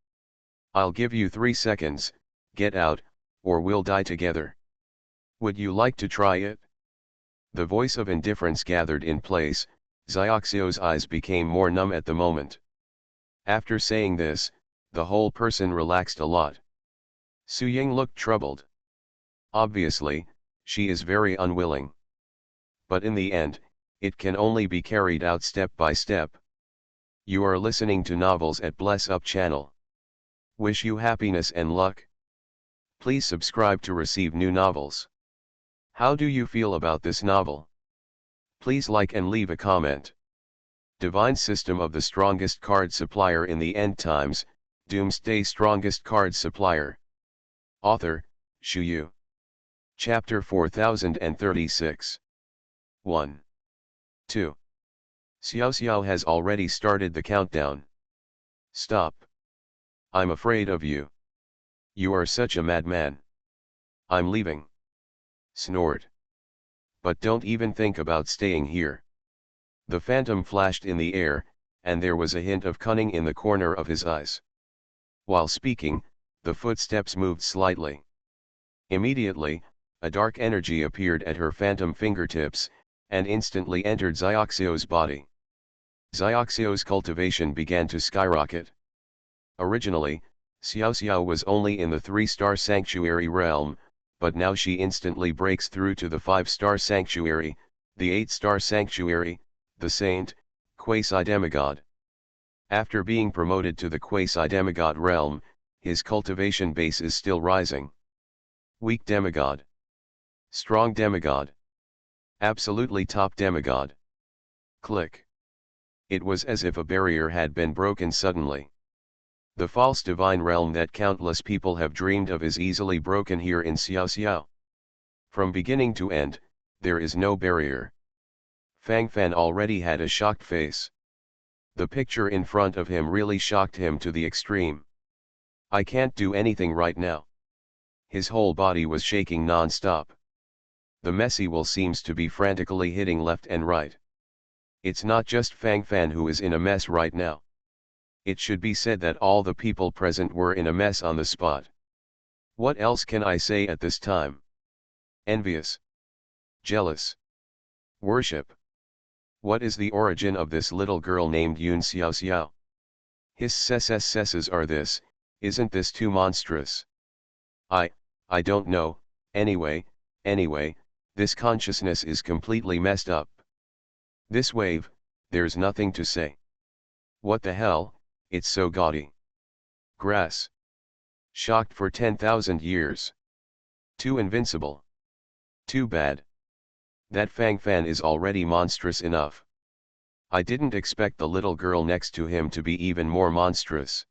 I'll give you 3 seconds, get out, or we'll die together. Would you like to try it? The voice of indifference gathered in place, Xiaoxiu's eyes became more numb at the moment. After saying this, the whole person relaxed a lot. Su Ying looked troubled. Obviously, she is very unwilling. But in the end, it can only be carried out step by step. You are listening to Novels at Bless Up channel. Wish you happiness and luck. Please subscribe to receive new novels. How do you feel about this novel? Please like and leave a comment. Divine System of the Strongest Card Supplier in the End Times, Doomsday Strongest Card Supplier. Author, Shu Yu. Chapter 4036. 1. 2. Xiao Xiao has already started the countdown. Stop. I'm afraid of you. You are such a madman. I'm leaving. Snored. But don't even think about staying here. The phantom flashed in the air, and there was a hint of cunning in the corner of his eyes. While speaking, the footsteps moved slightly. Immediately, a dark energy appeared at her phantom fingertips, and instantly entered Xiaoxiu's body. Xiaoxiu's cultivation began to skyrocket. Originally, Xiao Xiao was only in the 3-star sanctuary realm, but now she instantly breaks through to the 5-star sanctuary, the 8-star sanctuary, the saint, quasi-demigod. After being promoted to the quasi-demigod realm, his cultivation base is still rising. Weak demigod. Strong demigod. Absolutely top demigod. Click. It was as if a barrier had been broken suddenly. The false divine realm that countless people have dreamed of is easily broken here in Xiao Xiao. From beginning to end, there is no barrier. Fang Fan already had a shocked face. The picture in front of him really shocked him to the extreme. I can't do anything right now. His whole body was shaking non-stop. The messy will seems to be frantically hitting left and right. It's not just Fang Fan who is in a mess right now. It should be said that all the people present were in a mess on the spot. What else can I say at this time? Envious. Jealous. Worship. What is the origin of this little girl named Yun Xiao Xiao? His cesses are this, isn't this too monstrous? I don't know, anyway, this consciousness is completely messed up. This wave, there's nothing to say. What the hell, it's so gaudy. Grass. Shocked for 10,000 years. Too invincible. Too bad. That Fang Fan is already monstrous enough. I didn't expect the little girl next to him to be even more monstrous.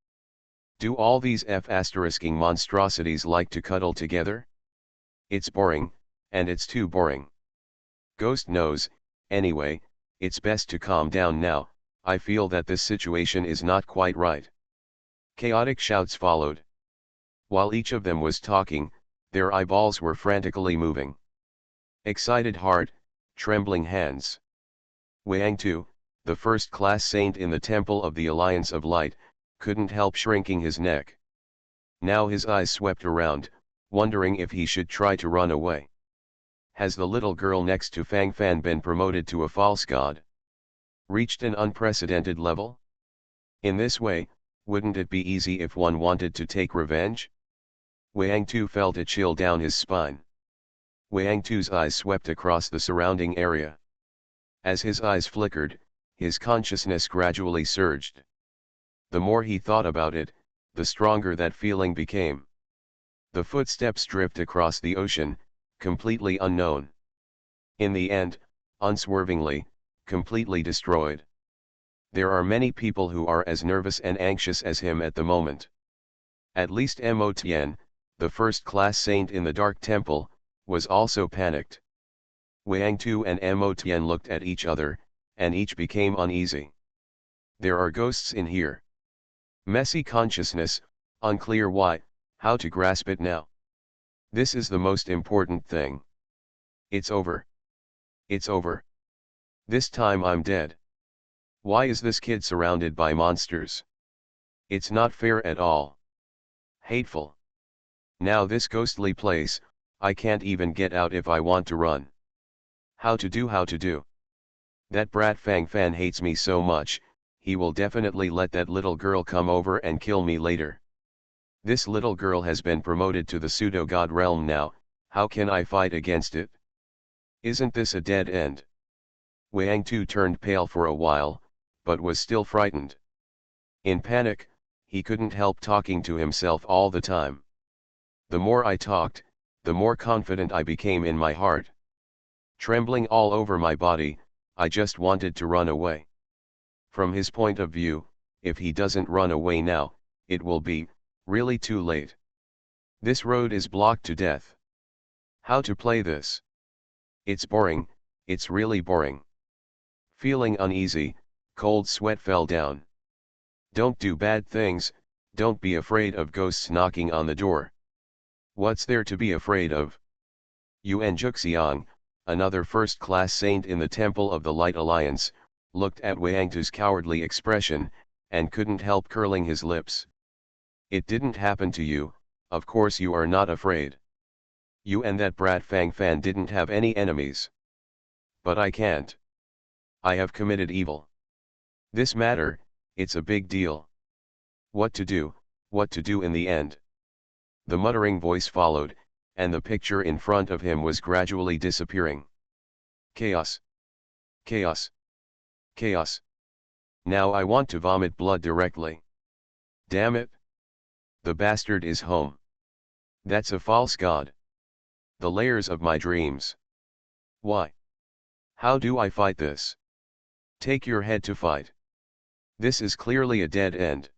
Do all these F***ing monstrosities like to cuddle together? It's boring, and it's too boring. Ghost knows, anyway, it's best to calm down now. I feel that this situation is not quite right. Chaotic shouts followed. While each of them was talking, their eyeballs were frantically moving. Excited heart, trembling hands. Wang Tu, the first-class saint in the Temple of the Alliance of Light, couldn't help shrinking his neck. Now his eyes swept around, wondering if he should try to run away. Has the little girl next to Fang Fan been promoted to a false god? Reached an unprecedented level? In this way, wouldn't it be easy if one wanted to take revenge? Wang Tu felt a chill down his spine. Wang Tu's eyes swept across the surrounding area. As his eyes flickered, his consciousness gradually surged. The more he thought about it, the stronger that feeling became. The footsteps drift across the ocean, completely unknown. In the end, unswervingly, completely destroyed. There are many people who are as nervous and anxious as him at the moment. At least Mo Tian, the first-class saint in the Dark Temple, was also panicked. Wang Tu and Mo Tian looked at each other, and each became uneasy. There are ghosts in here. Messy consciousness, unclear why, how to grasp it now. This is the most important thing. It's over. It's over. This time I'm dead. Why is this kid surrounded by monsters? It's not fair at all. Hateful. Now this ghostly place, I can't even get out if I want to run. How to do? That brat Fang Fan hates me so much, he will definitely let that little girl come over and kill me later. This little girl has been promoted to the pseudo-god realm now, how can I fight against it? Isn't this a dead end? Wang Tu turned pale for a while, but was still frightened. In panic, he couldn't help talking to himself all the time. The more I talked, the more confident I became in my heart. Trembling all over my body, I just wanted to run away. From his point of view, if he doesn't run away now, it will be, really too late. This road is blocked to death. How to play this? It's boring, it's really boring. Feeling uneasy, cold sweat fell down. Don't do bad things, don't be afraid of ghosts knocking on the door. What's there to be afraid of? Yuan Juxiang, another first-class saint in the Temple of the Light Alliance, looked at Wang Tu's cowardly expression, and couldn't help curling his lips. It didn't happen to you, of course you are not afraid. You and that brat Fang Fan didn't have any enemies. But I can't. I have committed evil. This matter, it's a big deal. What to do in the end? The muttering voice followed, and the picture in front of him was gradually disappearing. Chaos. Chaos. Chaos. Now I want to vomit blood directly. Damn it. The bastard is home. That's a false god. The layers of my dreams. Why? How do I fight this? Take your head to fight. This is clearly a dead end.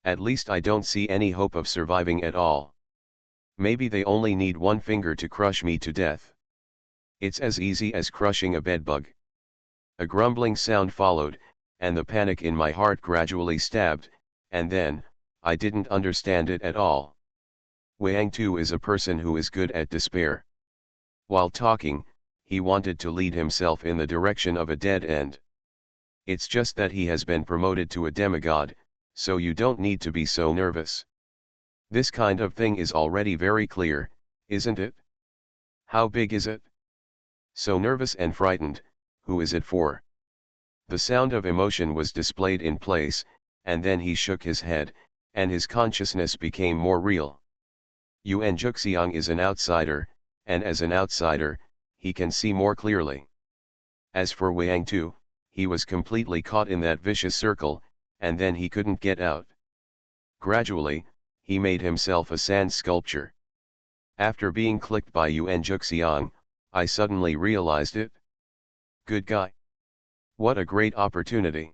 At least I don't see any hope of surviving at all. Maybe they only need one finger to crush me to death. It's as easy as crushing a bedbug. A grumbling sound followed, and the panic in my heart gradually stabbed, and then, I didn't understand it at all. Wang Tu is a person who is good at despair. While talking, he wanted to lead himself in the direction of a dead end. It's just that he has been promoted to a demigod, so you don't need to be so nervous. This kind of thing is already very clear, isn't it? How big is it? So nervous and frightened, who is it for? The sound of emotion was displayed in place, and then he shook his head, and his consciousness became more real. Yuan Juxiang is an outsider, and as an outsider, he can see more clearly. As for Wang Tu, he was completely caught in that vicious circle, and then he couldn't get out. Gradually, he made himself a sand sculpture. After being clicked by Yuan Juxiang, I suddenly realized it. Good guy. What a great opportunity.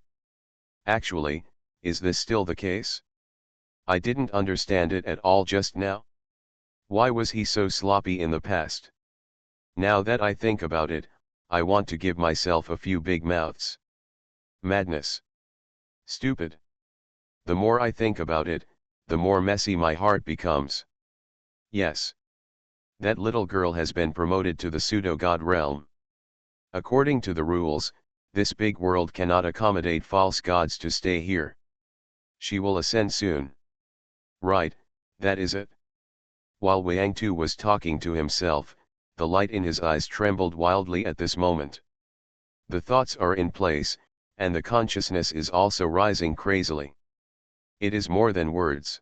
Actually, is this still the case? I didn't understand it at all just now. Why was he so sloppy in the past? Now that I think about it, I want to give myself a few big mouths. Madness. Stupid. The more I think about it, the more messy my heart becomes. Yes. That little girl has been promoted to the pseudo-god realm. According to the rules, this big world cannot accommodate false gods to stay here. She will ascend soon. Right, that is it. While Wang Tu was talking to himself, the light in his eyes trembled wildly at this moment. The thoughts are in place, and the consciousness is also rising crazily. It is more than words.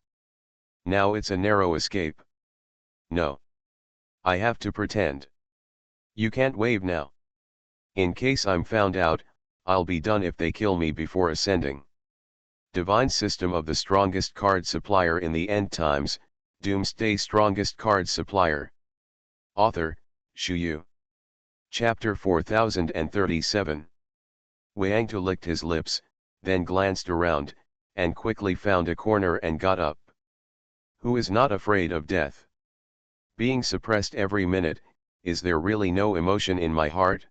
Now it's a narrow escape. No. I have to pretend. You can't wave now. In case I'm found out, I'll be done if they kill me before ascending. Divine System of the Strongest Card Supplier in the End Times, Doomsday Strongest Card Supplier. Author, Shu Yu. Chapter 4037. Wang Tu licked his lips, then glanced around, and quickly found a corner and got up. Who is not afraid of death? Being suppressed every minute, is there really no emotion in my heart?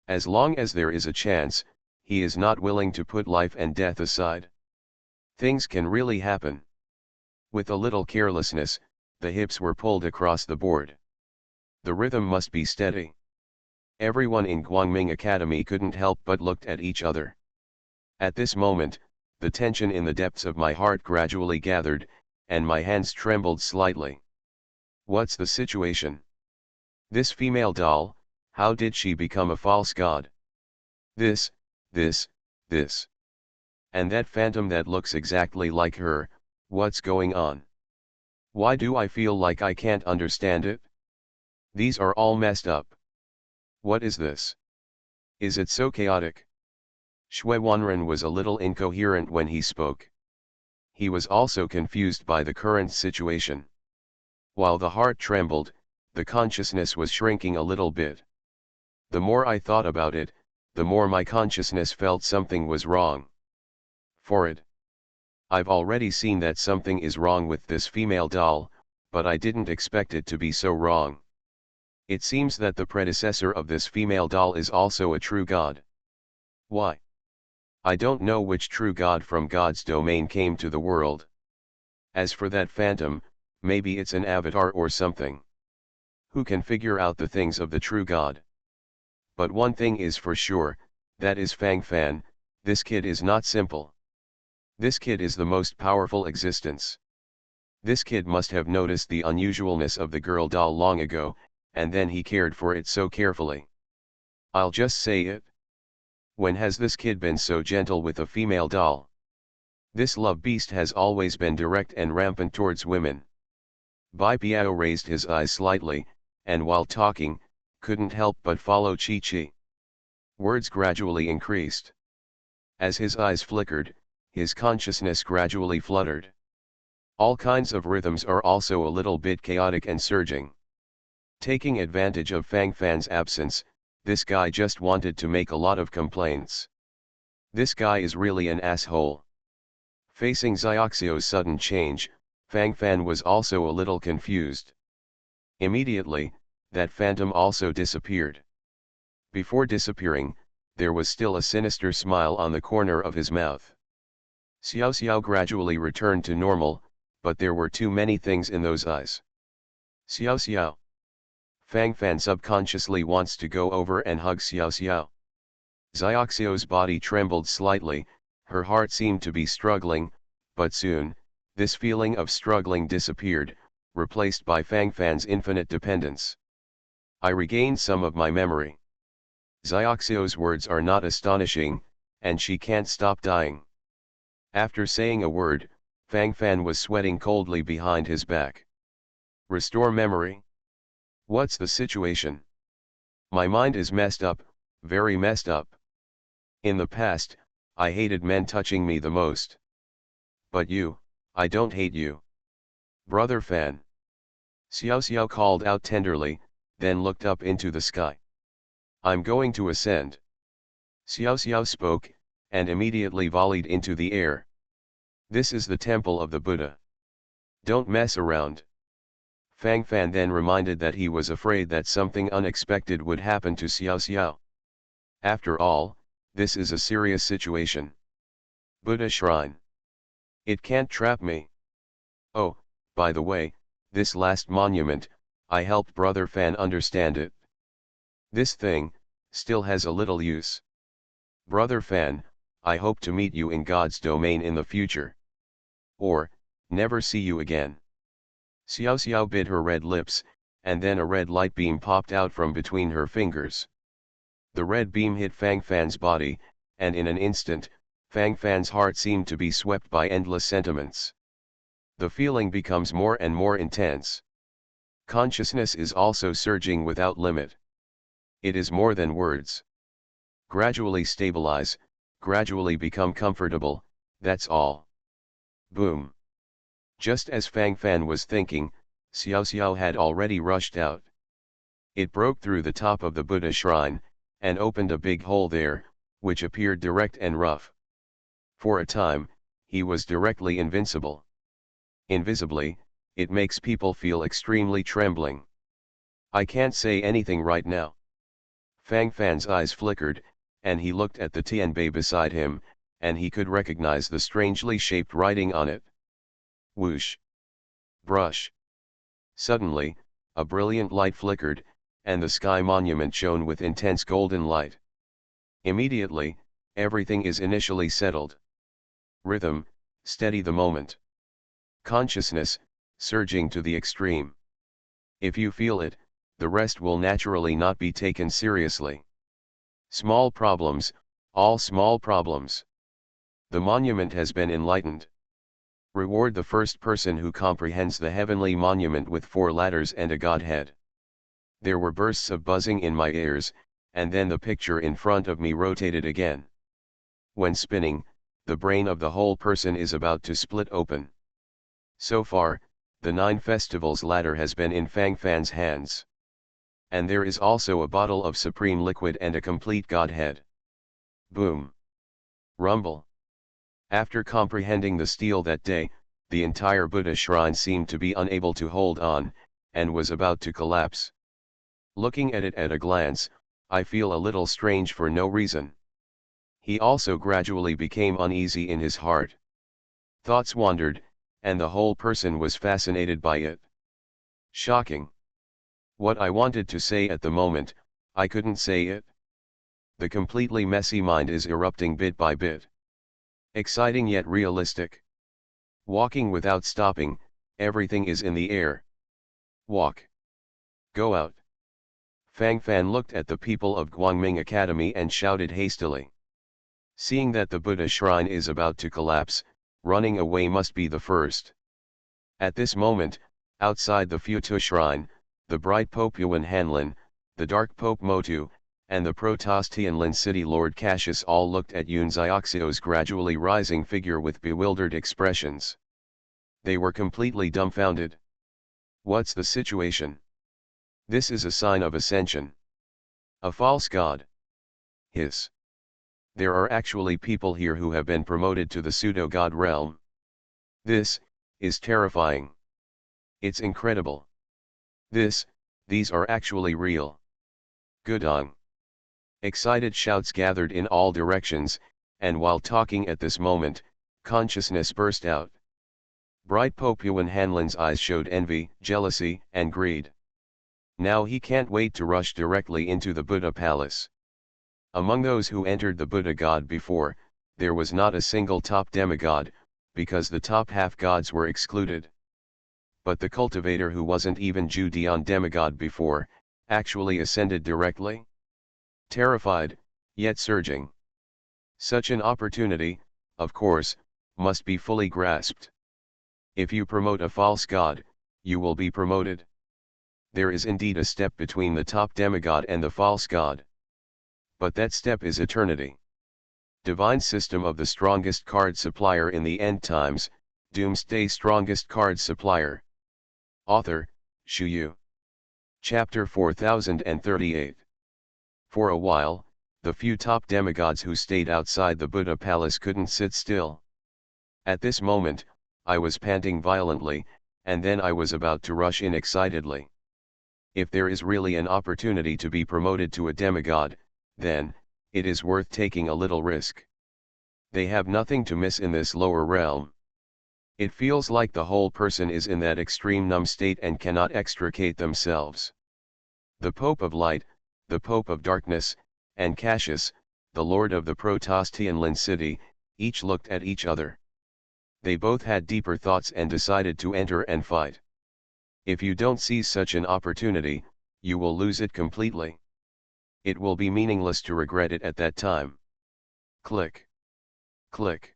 As long as there is a chance, he is not willing to put life and death aside. Things can really happen. With a little carelessness, the hips were pulled across the board. The rhythm must be steady. Everyone in Guangming Academy couldn't help but looked at each other. At this moment, the tension in the depths of my heart gradually gathered, and my hands trembled slightly. What's the situation? This female doll, how did she become a false god? This. And that phantom that looks exactly like her, what's going on? Why do I feel like I can't understand it? These are all messed up. What is this? Is it so chaotic? Shui Wanren was a little incoherent when he spoke. He was also confused by the current situation. While the heart trembled, the consciousness was shrinking a little bit. The more I thought about it, the more my consciousness felt something was wrong. For it. I've already seen that something is wrong with this female doll, but I didn't expect it to be so wrong. It seems that the predecessor of this female doll is also a true god. Why? I don't know which true god from God's domain came to the world. As for that phantom, maybe it's an avatar or something. Who can figure out the things of the true God? But one thing is for sure, that is Fang Fan, this kid is not simple. This kid is the most powerful existence. This kid must have noticed the unusualness of the girl doll long ago, and then he cared for it so carefully. I'll just say it. When has this kid been so gentle with a female doll? This love beast has always been direct and rampant towards women. Bai Piao raised his eyes slightly, and while talking, couldn't help but follow Chi Chi. Words gradually increased. As his eyes flickered, his consciousness gradually fluttered. All kinds of rhythms are also a little bit chaotic and surging. Taking advantage of Fang Fan's absence, this guy just wanted to make a lot of complaints. This guy is really an asshole. Facing Xiaoxio's sudden change, Fang Fan was also a little confused. Immediately, that phantom also disappeared. Before disappearing, there was still a sinister smile on the corner of his mouth. Xiao Xiao gradually returned to normal, but there were too many things in those eyes. Xiao Xiao. Fang Fan subconsciously wants to go over and hug Xiao Xiao. Xiaoxio's body trembled slightly, her heart seemed to be struggling, but soon, this feeling of struggling disappeared, replaced by Fang Fan's infinite dependence. I regained some of my memory. Xiaoxio's words are not astonishing, and she can't stop dying. After saying a word, Fang Fan was sweating coldly behind his back. Restore memory? What's the situation? My mind is messed up, very messed up. In the past, I hated men touching me the most. But you, I don't hate you. Brother Fan. Xiao Xiao called out tenderly, then looked up into the sky. I'm going to ascend. Xiao Xiao spoke, and immediately volleyed into the air. This is the temple of the Buddha. Don't mess around. Fang Fan then reminded that he was afraid that something unexpected would happen to Xiao Xiao. After all, this is a serious situation. Buddha Shrine. It can't trap me. Oh, by the way, this last monument, I helped Brother Fan understand it. This thing, still has a little use. Brother Fan, I hope to meet you in God's domain in the future. Or, never see you again. Xiao Xiao bit her red lips, and then a red light beam popped out from between her fingers. The red beam hit Fang Fan's body, and in an instant, Fang Fan's heart seemed to be swept by endless sentiments. The feeling becomes more and more intense. Consciousness is also surging without limit. It is more than words. Gradually stabilize, gradually become comfortable, that's all. Boom. Just as Fang Fan was thinking, Xiao Xiao had already rushed out. It broke through the top of the Buddha shrine, and opened a big hole there, which appeared direct and rough. For a time, he was directly invincible. Invisibly, it makes people feel extremely trembling. I can't say anything right now. Fang Fan's eyes flickered, and he looked at the tianbei beside him, and he could recognize the strangely shaped writing on it. Whoosh. Brush. Suddenly, a brilliant light flickered, and the sky monument shone with intense golden light. Immediately, everything is initially settled. Rhythm, steady the moment. Consciousness, surging to the extreme. If you feel it, the rest will naturally not be taken seriously. Small problems, all small problems. The monument has been enlightened. Reward the first person who comprehends the heavenly monument with 4 ladders and a godhead. There were bursts of buzzing in my ears, and then the picture in front of me rotated again. When spinning, the brain of the whole person is about to split open. So far, the 9 festivals ladder has been in Fang Fan's hands. And there is also a bottle of supreme liquid and a complete godhead. Boom. Rumble. After comprehending the steel that day, the entire Buddha shrine seemed to be unable to hold on, and was about to collapse. Looking at it at a glance, I feel a little strange for no reason. He also gradually became uneasy in his heart. Thoughts wandered, and the whole person was fascinated by it. Shocking. What I wanted to say at the moment, I couldn't say it. The completely messy mind is erupting bit by bit. Exciting yet realistic. Walking without stopping, everything is in the air. Walk. Go out. Fang Fan looked at the people of Guangming Academy and shouted hastily. Seeing that the Buddha shrine is about to collapse, running away must be the first. At this moment, outside the Futu shrine, the bright Pope Yuan Hanlin, the dark Pope Motu, and the Protoss Tianlin city Lord Cassius all looked at Yun Xiaoxio's gradually rising figure with bewildered expressions. They were completely dumbfounded. What's the situation? This is a sign of ascension. A false god. Hiss. There are actually people here who have been promoted to the pseudo-god realm. This is terrifying. It's incredible. These are actually real. Good on. Excited shouts gathered in all directions, and while talking at this moment, consciousness burst out. Bright Popuan Hanlon's eyes showed envy, jealousy, and greed. Now he can't wait to rush directly into the Buddha palace. Among those who entered the Buddha god before, there was not a single top demigod, because the top half gods were excluded. But the cultivator who wasn't even Judeon demigod before, actually ascended directly. Terrified, yet surging. Such an opportunity, of course, must be fully grasped. If you promote a false god, you will be promoted. There is indeed a step between the top demigod and the false god. But that step is eternity. Divine system of the strongest card supplier in the end times, Doomsday strongest card supplier. Author, Shu Yu. Chapter 4038. For a while, the few top demigods who stayed outside the Buddha palace couldn't sit still. At this moment, I was panting violently, and then I was about to rush in excitedly. If there is really an opportunity to be promoted to a demigod, then, it is worth taking a little risk. They have nothing to miss in this lower realm. It feels like the whole person is in that extreme numb state and cannot extricate themselves. The Pope of Light, the Pope of Darkness, and Cassius, the Lord of the Protostian city, each looked at each other. They both had deeper thoughts and decided to enter and fight. If you don't seize such an opportunity, you will lose it completely. It will be meaningless to regret it at that time. Click. Click.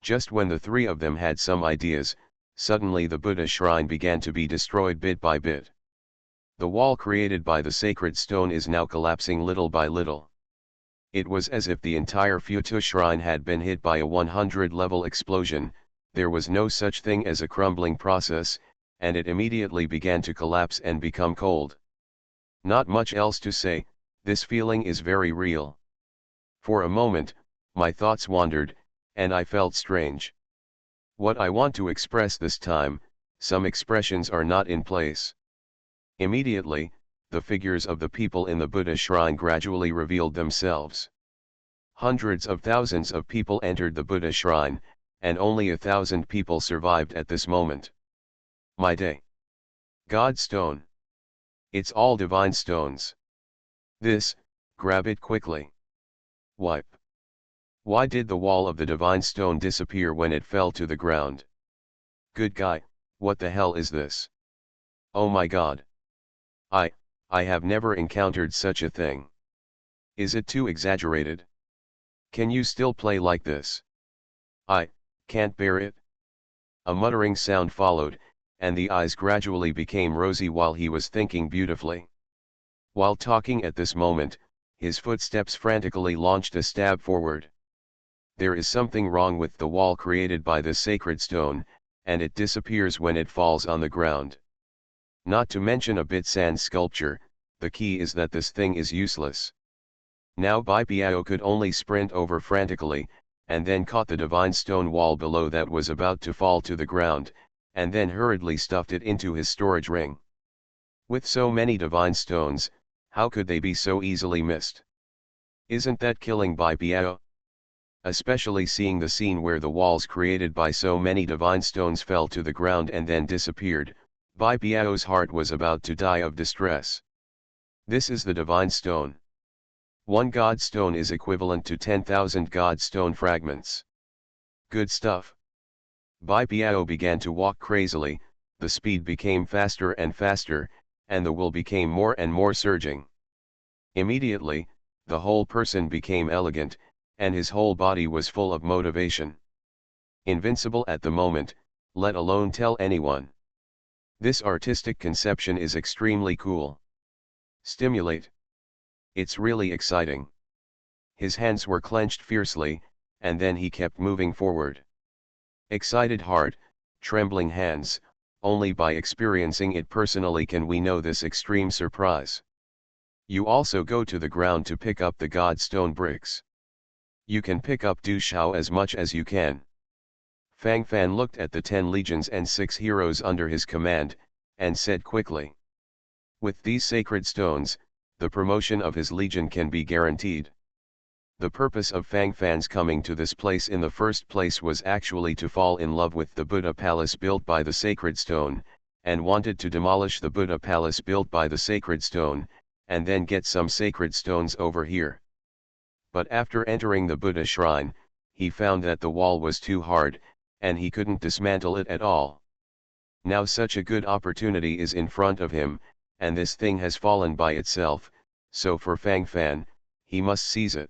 Just when the three of them had some ideas, suddenly the Buddha shrine began to be destroyed bit by bit. The wall created by the sacred stone is now collapsing little by little. It was as if the entire Futu shrine had been hit by a 100-level explosion. There was no such thing as a crumbling process, and it immediately began to collapse and become cold. Not much else to say, this feeling is very real. For a moment, my thoughts wandered, and I felt strange. What I want to express this time, some expressions are not in place. Immediately, the figures of the people in the Buddha shrine gradually revealed themselves. Hundreds of thousands of people entered the Buddha shrine, and only 1,000 people survived at this moment. My day. God stone. It's all divine stones. Grab it quickly. Wipe. Why did the wall of the divine stone disappear when it fell to the ground? Good guy, what the hell is this? Oh my god. I have never encountered such a thing. Is it too exaggerated? Can you still play like this? I can't bear it. A muttering sound followed, and the eyes gradually became rosy while he was thinking beautifully. While talking at this moment, his footsteps frantically launched a stab forward. There is something wrong with the wall created by this sacred stone, and it disappears when it falls on the ground. Not to mention a bit sand sculpture, the key is that this thing is useless. Now Bai Piao could only sprint over frantically, and then caught the divine stone wall below that was about to fall to the ground, and then hurriedly stuffed it into his storage ring. With so many divine stones, how could they be so easily missed? Isn't that killing Bai Piao? Especially seeing the scene where the walls created by so many divine stones fell to the ground and then disappeared, Bai Piao's heart was about to die of distress. This is the divine stone. One god stone is equivalent to 10,000 god stone fragments. Good stuff. Bai Piao began to walk crazily, the speed became faster and faster, and the will became more and more surging. Immediately, the whole person became elegant, and his whole body was full of motivation. Invincible at the moment, let alone tell anyone. This artistic conception is extremely cool. Stimulate. It's really exciting. His hands were clenched fiercely, and then he kept moving forward. Excited heart, trembling hands, only by experiencing it personally can we know this extreme surprise. You also go to the ground to pick up the god stone bricks. You can pick up Du Shao as much as you can. Fang Fan looked at the 10 legions and 6 heroes under his command, and said quickly. With these sacred stones, the promotion of his legion can be guaranteed. The purpose of Fang Fan's coming to this place in the first place was actually to fall in love with the Buddha palace built by the sacred stone, and wanted to demolish the Buddha palace built by the sacred stone, and then get some sacred stones over here. But after entering the Buddha shrine, he found that the wall was too hard, and he couldn't dismantle it at all. Now such a good opportunity is in front of him, and this thing has fallen by itself, so for Fang Fan, he must seize it.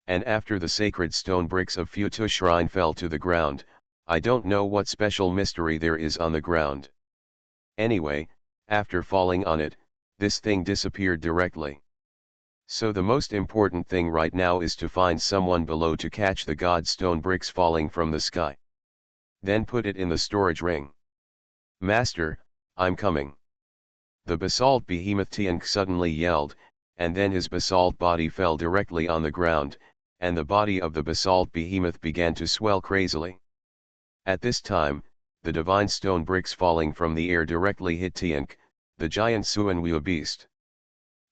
And after the sacred stone bricks of Futu shrine fell to the ground, I don't know what special mystery there is on the ground. Anyway, after falling on it, this thing disappeared directly. So the most important thing right now is to find someone below to catch the god stone bricks falling from the sky. Then put it in the storage ring. Master, I'm coming. The basalt behemoth Tiank suddenly yelled, and then his basalt body fell directly on the ground, and the body of the basalt behemoth began to swell crazily. At this time, the divine stone bricks falling from the air directly hit Tiank, the giant Suanwua beast.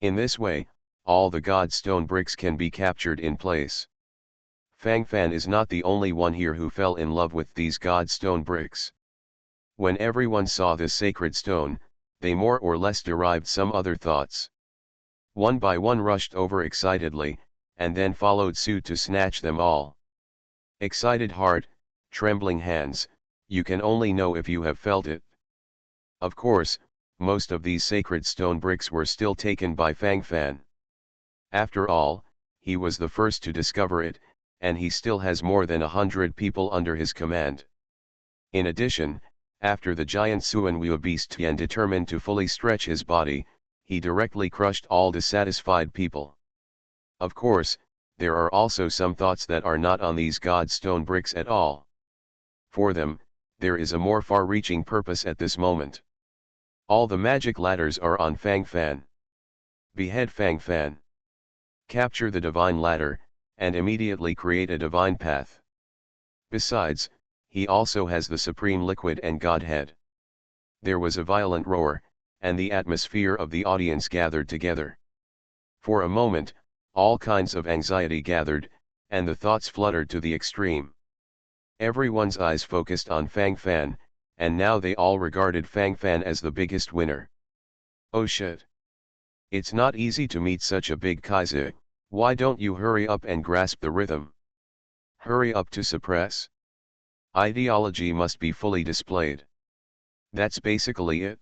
In this way, all the god stone bricks can be captured in place. Fang Fan is not the only one here who fell in love with these god stone bricks. When everyone saw this sacred stone, they more or less derived some other thoughts. One by one rushed over excitedly, and then followed suit to snatch them all. Excited heart, trembling hands, you can only know if you have felt it. Of course, most of these sacred stone bricks were still taken by Fang Fan. After all, he was the first to discover it, and he still has more than 100 people under his command. In addition, after the giant Suanwua beast Tian determined to fully stretch his body, he directly crushed all dissatisfied people. Of course, there are also some thoughts that are not on these god stone bricks at all. For them, there is a more far-reaching purpose at this moment. All the magic ladders are on Fang Fan. Behead Fang Fan. Capture the divine ladder, and immediately create a divine path. Besides, he also has the supreme liquid and Godhead. There was a violent roar, and the atmosphere of the audience gathered together. For a moment, all kinds of anxiety gathered, and the thoughts fluttered to the extreme. Everyone's eyes focused on Fang Fan, and now they all regarded Fang Fan as the biggest winner. Oh shit! It's not easy to meet such a big Kaiser. Why don't you hurry up and grasp the rhythm? Hurry up to suppress. Ideology must be fully displayed. That's basically it.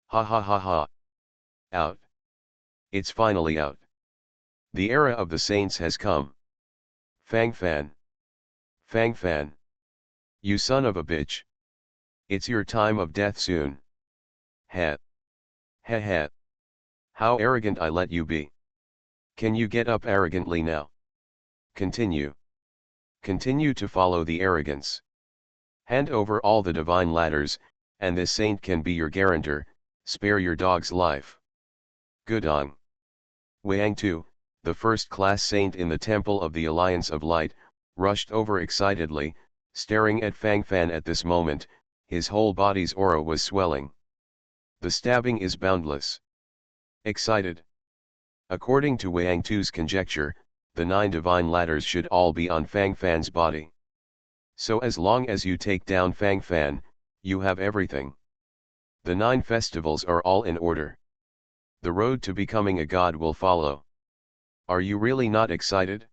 Ha ha ha ha. Out. It's finally out. The era of the saints has come. Fang Fan. Fang Fan. You son of a bitch. It's your time of death soon. Heh. Heh heh. How arrogant I let you be. Can you get up arrogantly now? Continue. Continue to follow the arrogance. Hand over all the divine ladders, and this saint can be your guarantor, spare your dog's life. Gudong. Wang Tu, the first-class saint in the Temple of the Alliance of Light, rushed over excitedly, staring at Fang Fan at this moment, his whole body's aura was swelling. The stabbing is boundless. Excited. According to Wang Tu's conjecture, the 9 divine ladders should all be on Fang Fan's body. So as long as you take down Fang Fan, you have everything. The 9 festivals are all in order. The road to becoming a god will follow. Are you really not excited?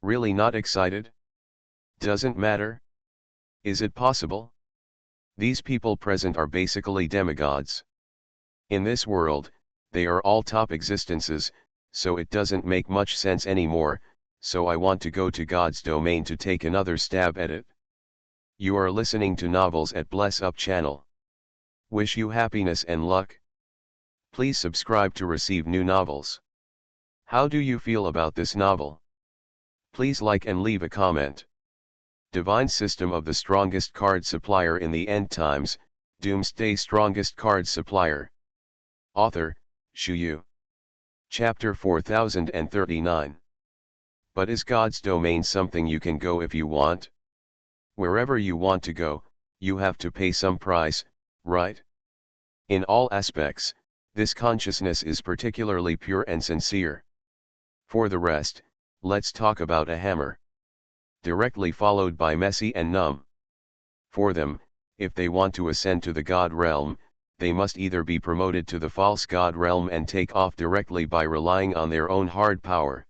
Really not excited? Doesn't matter? Is it possible? These people present are basically demigods. In this world, they are all top existences, so it doesn't make much sense anymore, so I want to go to God's domain to take another stab at it. You are listening to Novels at Bless Up channel. Wish you happiness and luck. Please subscribe to receive new novels. How do you feel about this novel? Please like and leave a comment. Divine System of the Strongest Card Supplier in the End Times, Doomsday Strongest Card Supplier. Author, Shuyu. Chapter 4039. But is God's domain something you can go if you want? Wherever you want to go, you have to pay some price, right? In all aspects, this consciousness is particularly pure and sincere. For the rest, let's talk about a hammer. Directly followed by messy and numb. For them, if they want to ascend to the God realm, they must either be promoted to the false God realm and take off directly by relying on their own hard power.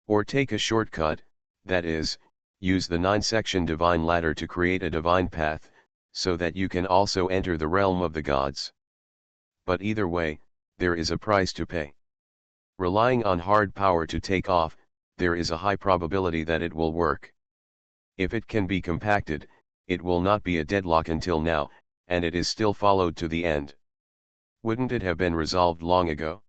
Or take a shortcut, that is, use the 9-section divine ladder to create a divine path, so that you can also enter the realm of the gods. But either way, there is a price to pay. Relying on hard power to take off, there is a high probability that it will work. If it can be compacted, it will not be a deadlock until now, and it is still followed to the end. Wouldn't it have been resolved long ago?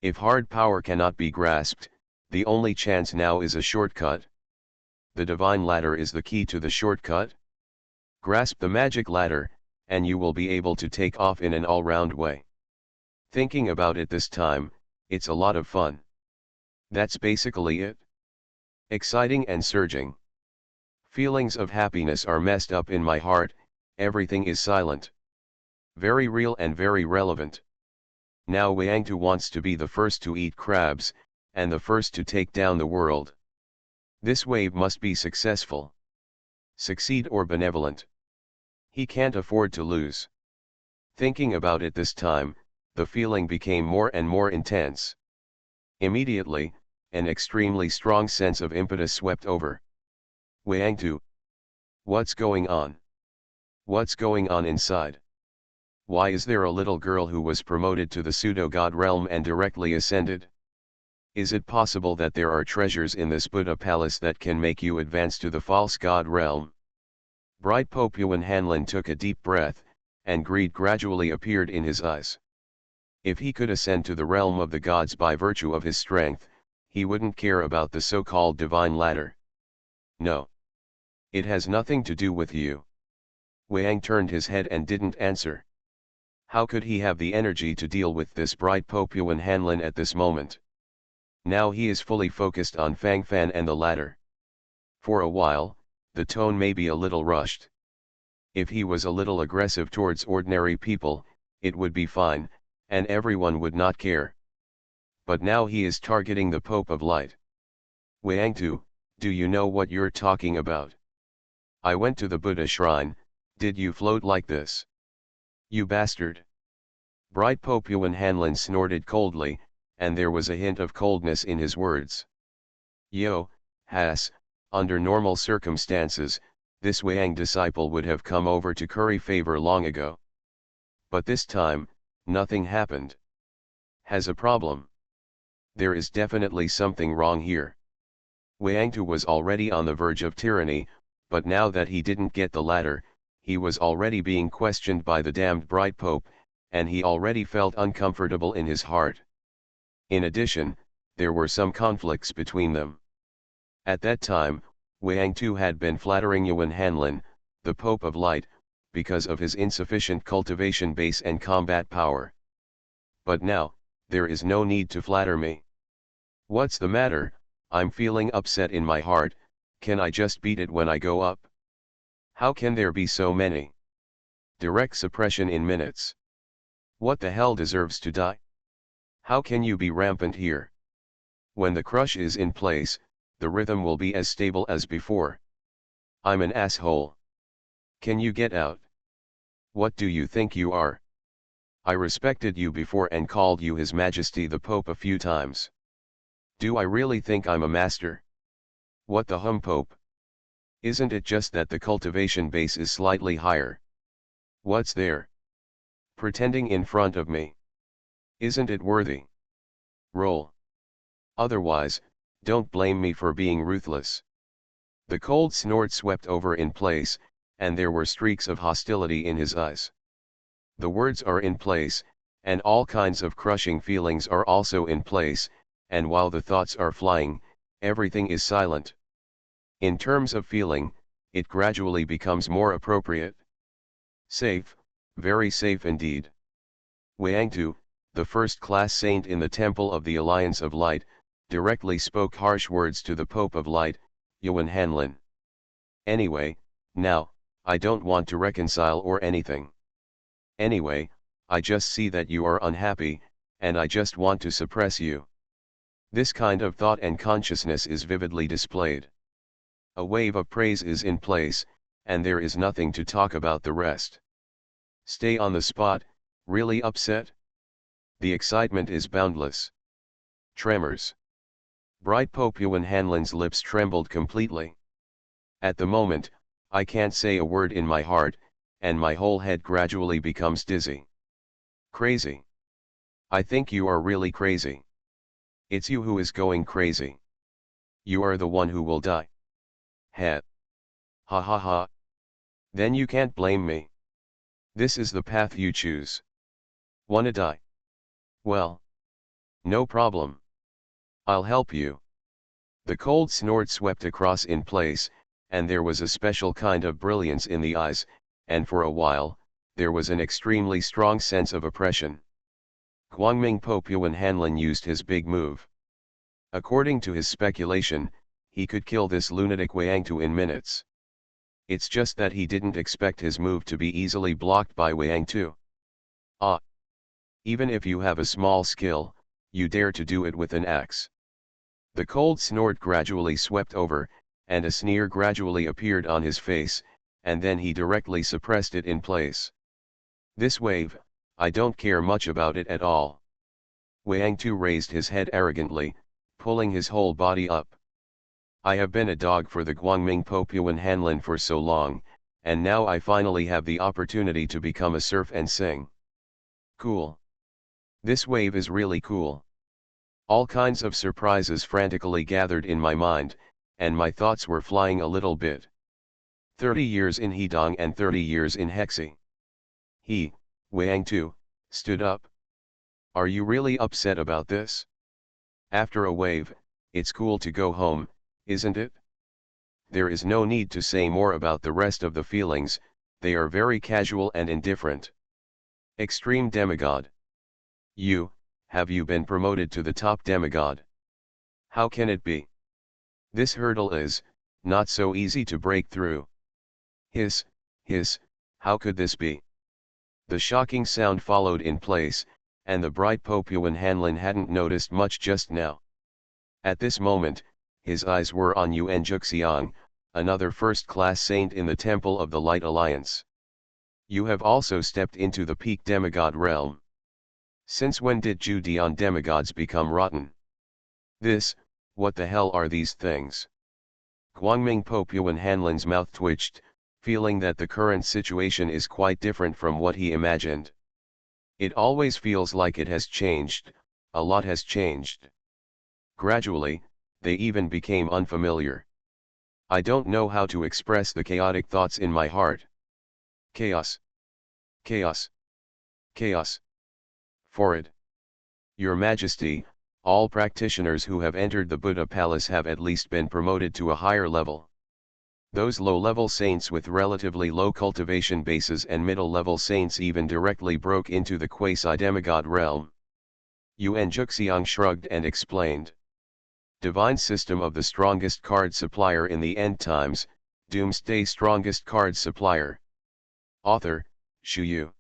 If hard power cannot be grasped, the only chance now is a shortcut. The divine ladder is the key to the shortcut. Grasp the magic ladder, and you will be able to take off in an all-round way. Thinking about it this time, it's a lot of fun. That's basically it. Exciting and surging. Feelings of happiness are messed up in my heart, everything is silent. Very real and very relevant. Now Wangtu wants to be the first to eat crabs, and the first to take down the world. This wave must be successful. Succeed or benevolent. He can't afford to lose. Thinking about it this time, the feeling became more and more intense. Immediately, an extremely strong sense of impetus swept over Wangtu. What's going on? What's going on inside? Why is there a little girl who was promoted to the pseudo-god realm and directly ascended? Is it possible that there are treasures in this Buddha palace that can make you advance to the false god realm? Bright Pope Yuan Hanlin took a deep breath, and greed gradually appeared in his eyes. If he could ascend to the realm of the gods by virtue of his strength, he wouldn't care about the so-called divine ladder. No. It has nothing to do with you. Wang turned his head and didn't answer. How could he have the energy to deal with this bright Pope Yuan Hanlin at this moment? Now he is fully focused on Fang Fan and the ladder. For a while, the tone may be a little rushed. If he was a little aggressive towards ordinary people, it would be fine, and everyone would not care. But now he is targeting the Pope of Light. Wangtu, do you know what you're talking about? I went to the Buddha shrine, did you float like this? You bastard! Bright Pope Yuan Hanlin snorted coldly, and there was a hint of coldness in his words. Yo, Has, under normal circumstances, this Wang disciple would have come over to curry favor long ago. But this time, nothing happened. Has a problem. There is definitely something wrong here. Wangtu was already on the verge of tyranny, but now that he didn't get the ladder, he was already being questioned by the damned bright Pope, and he already felt uncomfortable in his heart. In addition, there were some conflicts between them. At that time, Wangtu had been flattering Yuan Hanlin, the Pope of Light, because of his insufficient cultivation base and combat power. But now, there is no need to flatter me. What's the matter? I'm feeling upset in my heart, can I just beat it when I go up? How can there be so many? Direct suppression in minutes. What the hell deserves to die? How can you be rampant here? When the crush is in place, the rhythm will be as stable as before. I'm an asshole. Can you get out? What do you think you are? I respected you before and called you His Majesty the Pope a few times. Do I really think I'm a master? What the hum Pope? Isn't it just that the cultivation base is slightly higher? What's there? Pretending in front of me. Isn't it worthy? Roll. Otherwise, don't blame me for being ruthless. The cold snort swept over in place, and there were streaks of hostility in his eyes. The words are in place, and all kinds of crushing feelings are also in place, and while the thoughts are flying, everything is silent. In terms of feeling, it gradually becomes more appropriate. Safe, very safe indeed. Wangtu, the first-class saint in the Temple of the Alliance of Light, directly spoke harsh words to the Pope of Light, Yuan Hanlin. Anyway, Now, I don't want to reconcile or anything. Anyway, I just see that you are unhappy, and I just want to suppress you. This kind of thought and consciousness is vividly displayed. A wave of praise is in place, and there is nothing to talk about the rest. Stay on the spot, really upset? The excitement is boundless. Tremors. Bright Popuan Hanlon's lips trembled completely. At the moment, I can't say a word in my heart, and my whole head gradually becomes dizzy. Crazy. I think you are really crazy. It's you who is going crazy. You are the one who will die. Ha. Ha ha ha. Then you can't blame me. This is the path you choose. Wanna die? Well. No problem. I'll help you. The cold snort swept across in place, and there was a special kind of brilliance in the eyes, and for a while, there was an extremely strong sense of oppression. Guangming Popuan Hanlon used his big move. According to his speculation, he could kill this lunatic Wang-Tu in minutes. It's just that he didn't expect his move to be easily blocked by Wang-Tu. Ah! Even if you have a small skill, you dare to do it with an axe. The cold snort gradually swept over, and a sneer gradually appeared on his face, and then he directly suppressed it in place. This wave, I don't care much about it at all. Wang-Tu raised his head arrogantly, pulling his whole body up. I have been a dog for the Guangming Popuan Hanlon for so long, and now I finally have the opportunity to become a surf and sing. Cool. This wave is really cool. All kinds of surprises frantically gathered in my mind, and my thoughts were flying a little bit. 30 years in Hedong and 30 years in Hexi. He, Wang-Tu, stood up. Are you really upset about this? After a wave, it's cool to go home, isn't it? There is no need to say more about the rest of the feelings, they are very casual and indifferent. Extreme demigod. Have you been promoted to the top demigod? How can it be? This hurdle is, not so easy to break through. Hiss, how could this be? The shocking sound followed in place, and the bright Popuan Hanlon hadn't noticed much just now. At this moment, his eyes were on Yuan Juxiang, another first-class saint in the Temple of the Light Alliance. You have also stepped into the peak demigod realm. Since when did Judean demigods become rotten? What the hell are these things? Guangming Popuan Hanlon's mouth twitched, feeling that the current situation is quite different from what he imagined. It always feels like it has changed, a lot has changed. Gradually, they even became unfamiliar. I don't know how to express the chaotic thoughts in my heart. Chaos. Chaos. Chaos. Forward. Your Majesty, all practitioners who have entered the Buddha Palace have at least been promoted to a higher level. Those low-level saints with relatively low cultivation bases and middle-level saints even directly broke into the quasi-demigod realm. Yuan Juxiang shrugged and explained. Divine system of the strongest card supplier in the end times, Doomsday strongest card supplier. Author, Shu Yu.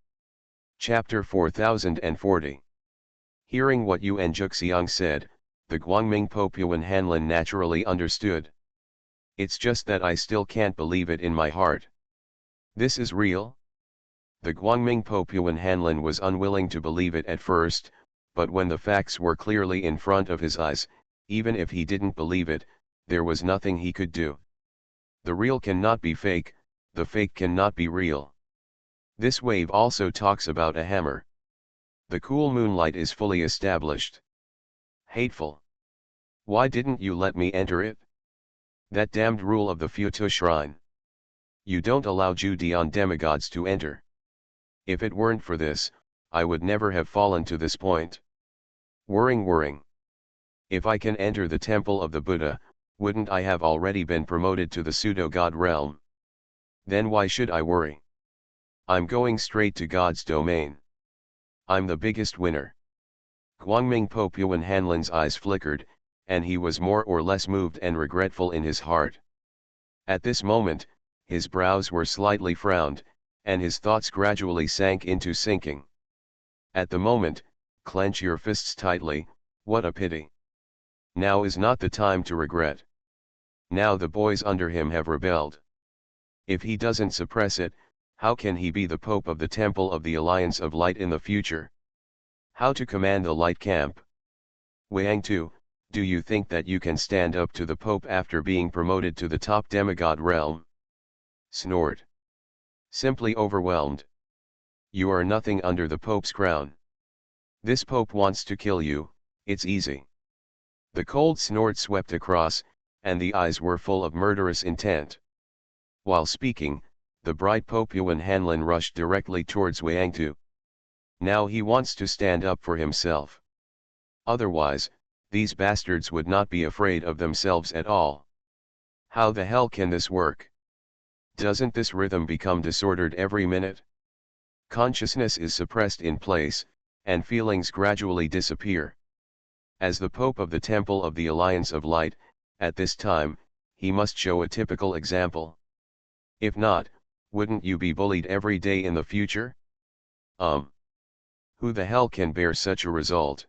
Chapter 4040. Hearing what Yuan Juxiang said, the Guangming Popuan Hanlon naturally understood. It's just that I still can't believe it in my heart. This is real? The Guangming Popuan Hanlon was unwilling to believe it at first, but when the facts were clearly in front of his eyes, even if he didn't believe it, there was nothing he could do. The real cannot be fake, the fake cannot be real. This wave also talks about a hammer. The cool moonlight is fully established. Hateful. Why didn't you let me enter it? That damned rule of the Futu Shrine. You don't allow Judean demigods to enter. If it weren't for this, I would never have fallen to this point. Worrying. If I can enter the temple of the Buddha, wouldn't I have already been promoted to the pseudo-god realm? Then why should I worry? I'm going straight to God's domain. I'm the biggest winner. Guangming Popuan Hanlon's eyes flickered, and he was more or less moved and regretful in his heart. At this moment, his brows were slightly frowned, and his thoughts gradually sank into sinking. At the moment, clench your fists tightly, what a pity. Now is not the time to regret. Now the boys under him have rebelled. If he doesn't suppress it, how can he be the Pope of the Temple of the Alliance of Light in the future? How to command the Light Camp? Wang Tu, do you think that you can stand up to the Pope after being promoted to the top demigod realm? Snort. Simply overwhelmed. You are nothing under the Pope's crown. This Pope wants to kill you, it's easy. The cold snort swept across, and the eyes were full of murderous intent. While speaking, the bright Pope Yuan Hanlin rushed directly towards Wang Tu. Now he wants to stand up for himself. Otherwise, these bastards would not be afraid of themselves at all. How the hell can this work? Doesn't this rhythm become disordered every minute? Consciousness is suppressed in place, and feelings gradually disappear. As the Pope of the Temple of the Alliance of Light, at this time, he must show a typical example. If not, wouldn't you be bullied every day in the future? Who the hell can bear such a result?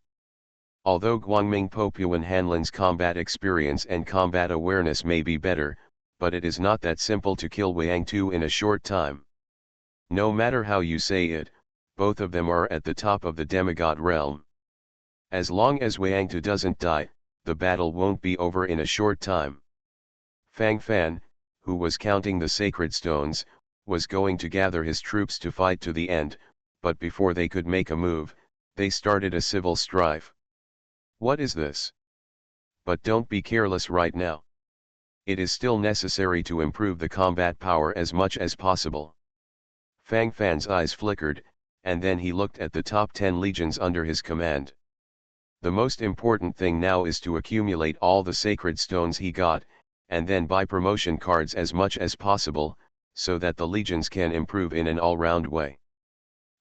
Although Guangming Pope Yuan Hanlin's combat experience and combat awareness may be better, but it is not that simple to kill Wang Tu in a short time. No matter how you say it, both of them are at the top of the demigod realm. As long as Wang Tu doesn't die, the battle won't be over in a short time. Fang Fan, who was counting the sacred stones, was going to gather his troops to fight to the end, but before they could make a move, they started a civil strife. What is this? But don't be careless right now. It is still necessary to improve the combat power as much as possible. Fang Fan's eyes flickered, and then he looked at the top 10 legions under his command. The most important thing now is to accumulate all the sacred stones he got, and then buy promotion cards as much as possible, so that the legions can improve in an all-round way.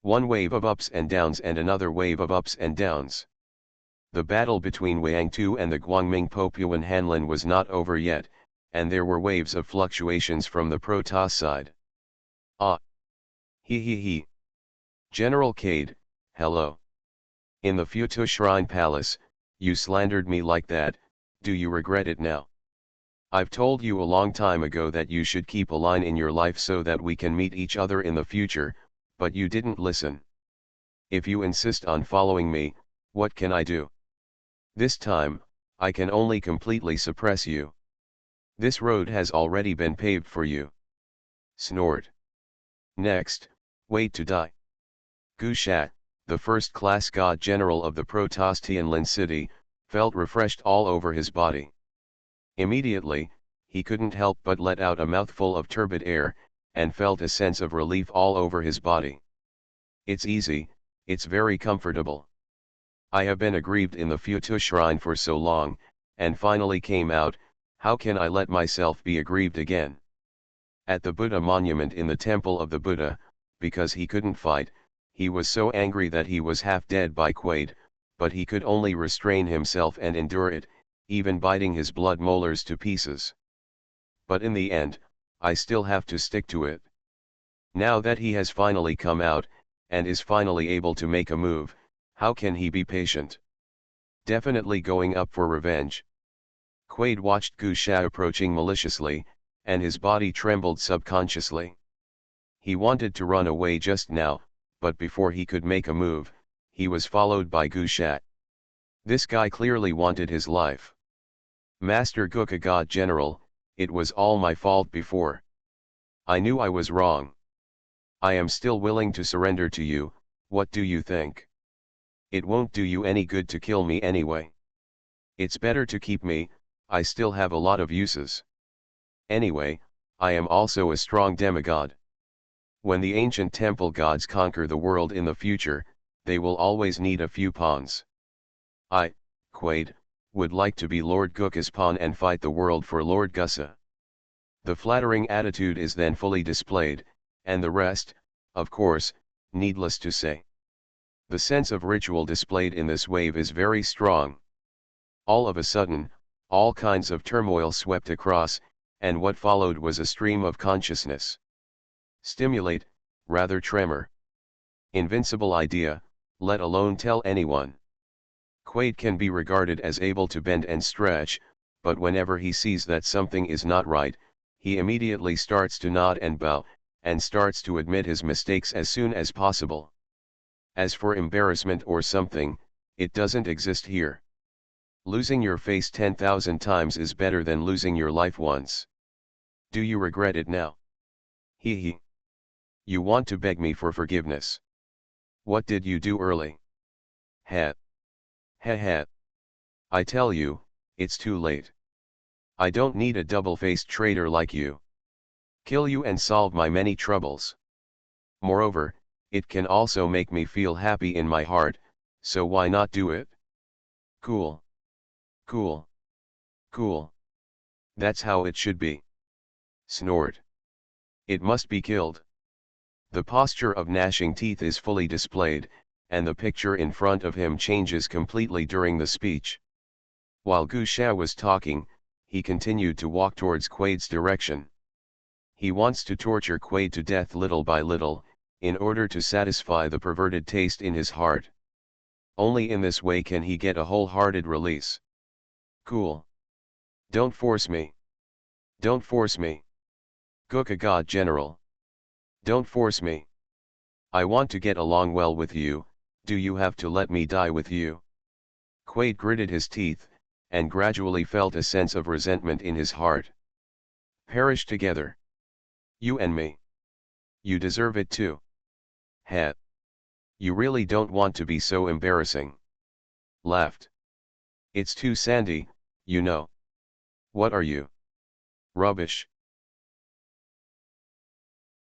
One wave of ups and downs and another wave of ups and downs. The battle between Wang Tu and the Guangming Pope Yuan Hanlin was not over yet, and there were waves of fluctuations from the Protoss side. Ah! He. General Cade, hello. In the Futu Shrine Palace, you slandered me like that, do you regret it now? I've told you a long time ago that you should keep a line in your life so that we can meet each other in the future, but you didn't listen. If you insist on following me, what can I do? This time, I can only completely suppress you. This road has already been paved for you. Snort. Next, wait to die. Gu Shat, the first-class god general of the Protoss Tianlin city, felt refreshed all over his body. Immediately, he couldn't help but let out a mouthful of turbid air, and felt a sense of relief all over his body. It's easy, it's very comfortable. I have been aggrieved in the Futu Shrine for so long, and finally came out, how can I let myself be aggrieved again? At the Buddha monument in the Temple of the Buddha, because he couldn't fight, he was so angry that he was half dead by Quaid, but he could only restrain himself and endure it, even biting his blood molars to pieces. But in the end, I still have to stick to it. Now that he has finally come out, and is finally able to make a move, how can he be patient? Definitely going up for revenge. Quaid watched Gu Sha approaching maliciously, and his body trembled subconsciously. He wanted to run away just now, but before he could make a move, he was followed by Gu Sha. This guy clearly wanted his life. Master Guka God General, it was all my fault before. I knew I was wrong. I am still willing to surrender to you, what do you think? It won't do you any good to kill me anyway. It's better to keep me, I still have a lot of uses. Anyway, I am also a strong demigod. When the ancient temple gods conquer the world in the future, they will always need a few pawns. I, Quaid, would like to be Lord Guka's pawn and fight the world for Lord Gusa. The flattering attitude is then fully displayed, and the rest, of course, needless to say. The sense of ritual displayed in this wave is very strong. All of a sudden, all kinds of turmoil swept across, and what followed was a stream of consciousness. Stimulate, rather tremor. Invincible idea, let alone tell anyone. Quaid can be regarded as able to bend and stretch, but whenever he sees that something is not right, he immediately starts to nod and bow, and starts to admit his mistakes as soon as possible. As for embarrassment or something, it doesn't exist here. Losing your face 10,000 times is better than losing your life once. Do you regret it now? Hee hee. You want to beg me for forgiveness. What did you do early? Ha. Ha ha. I tell you, it's too late. I don't need a double-faced traitor like you. Kill you and solve my many troubles. Moreover, it can also make me feel happy in my heart, so why not do it? Cool. Cool. Cool. That's how it should be. Snort. It must be killed. The posture of gnashing teeth is fully displayed, and the picture in front of him changes completely during the speech. While Gu Sha was talking, he continued to walk towards Quaid's direction. He wants to torture Quaid to death little by little, in order to satisfy the perverted taste in his heart. Only in this way can he get a wholehearted release. Cool. Don't force me. Don't force me. Guka God General. Don't force me. I want to get along well with you, do you have to let me die with you? Quaid gritted his teeth, and gradually felt a sense of resentment in his heart. Perish together. You and me. You deserve it too. Ha. You really don't want to be so embarrassing. Laughed. It's too sandy, you know. What are you? Rubbish.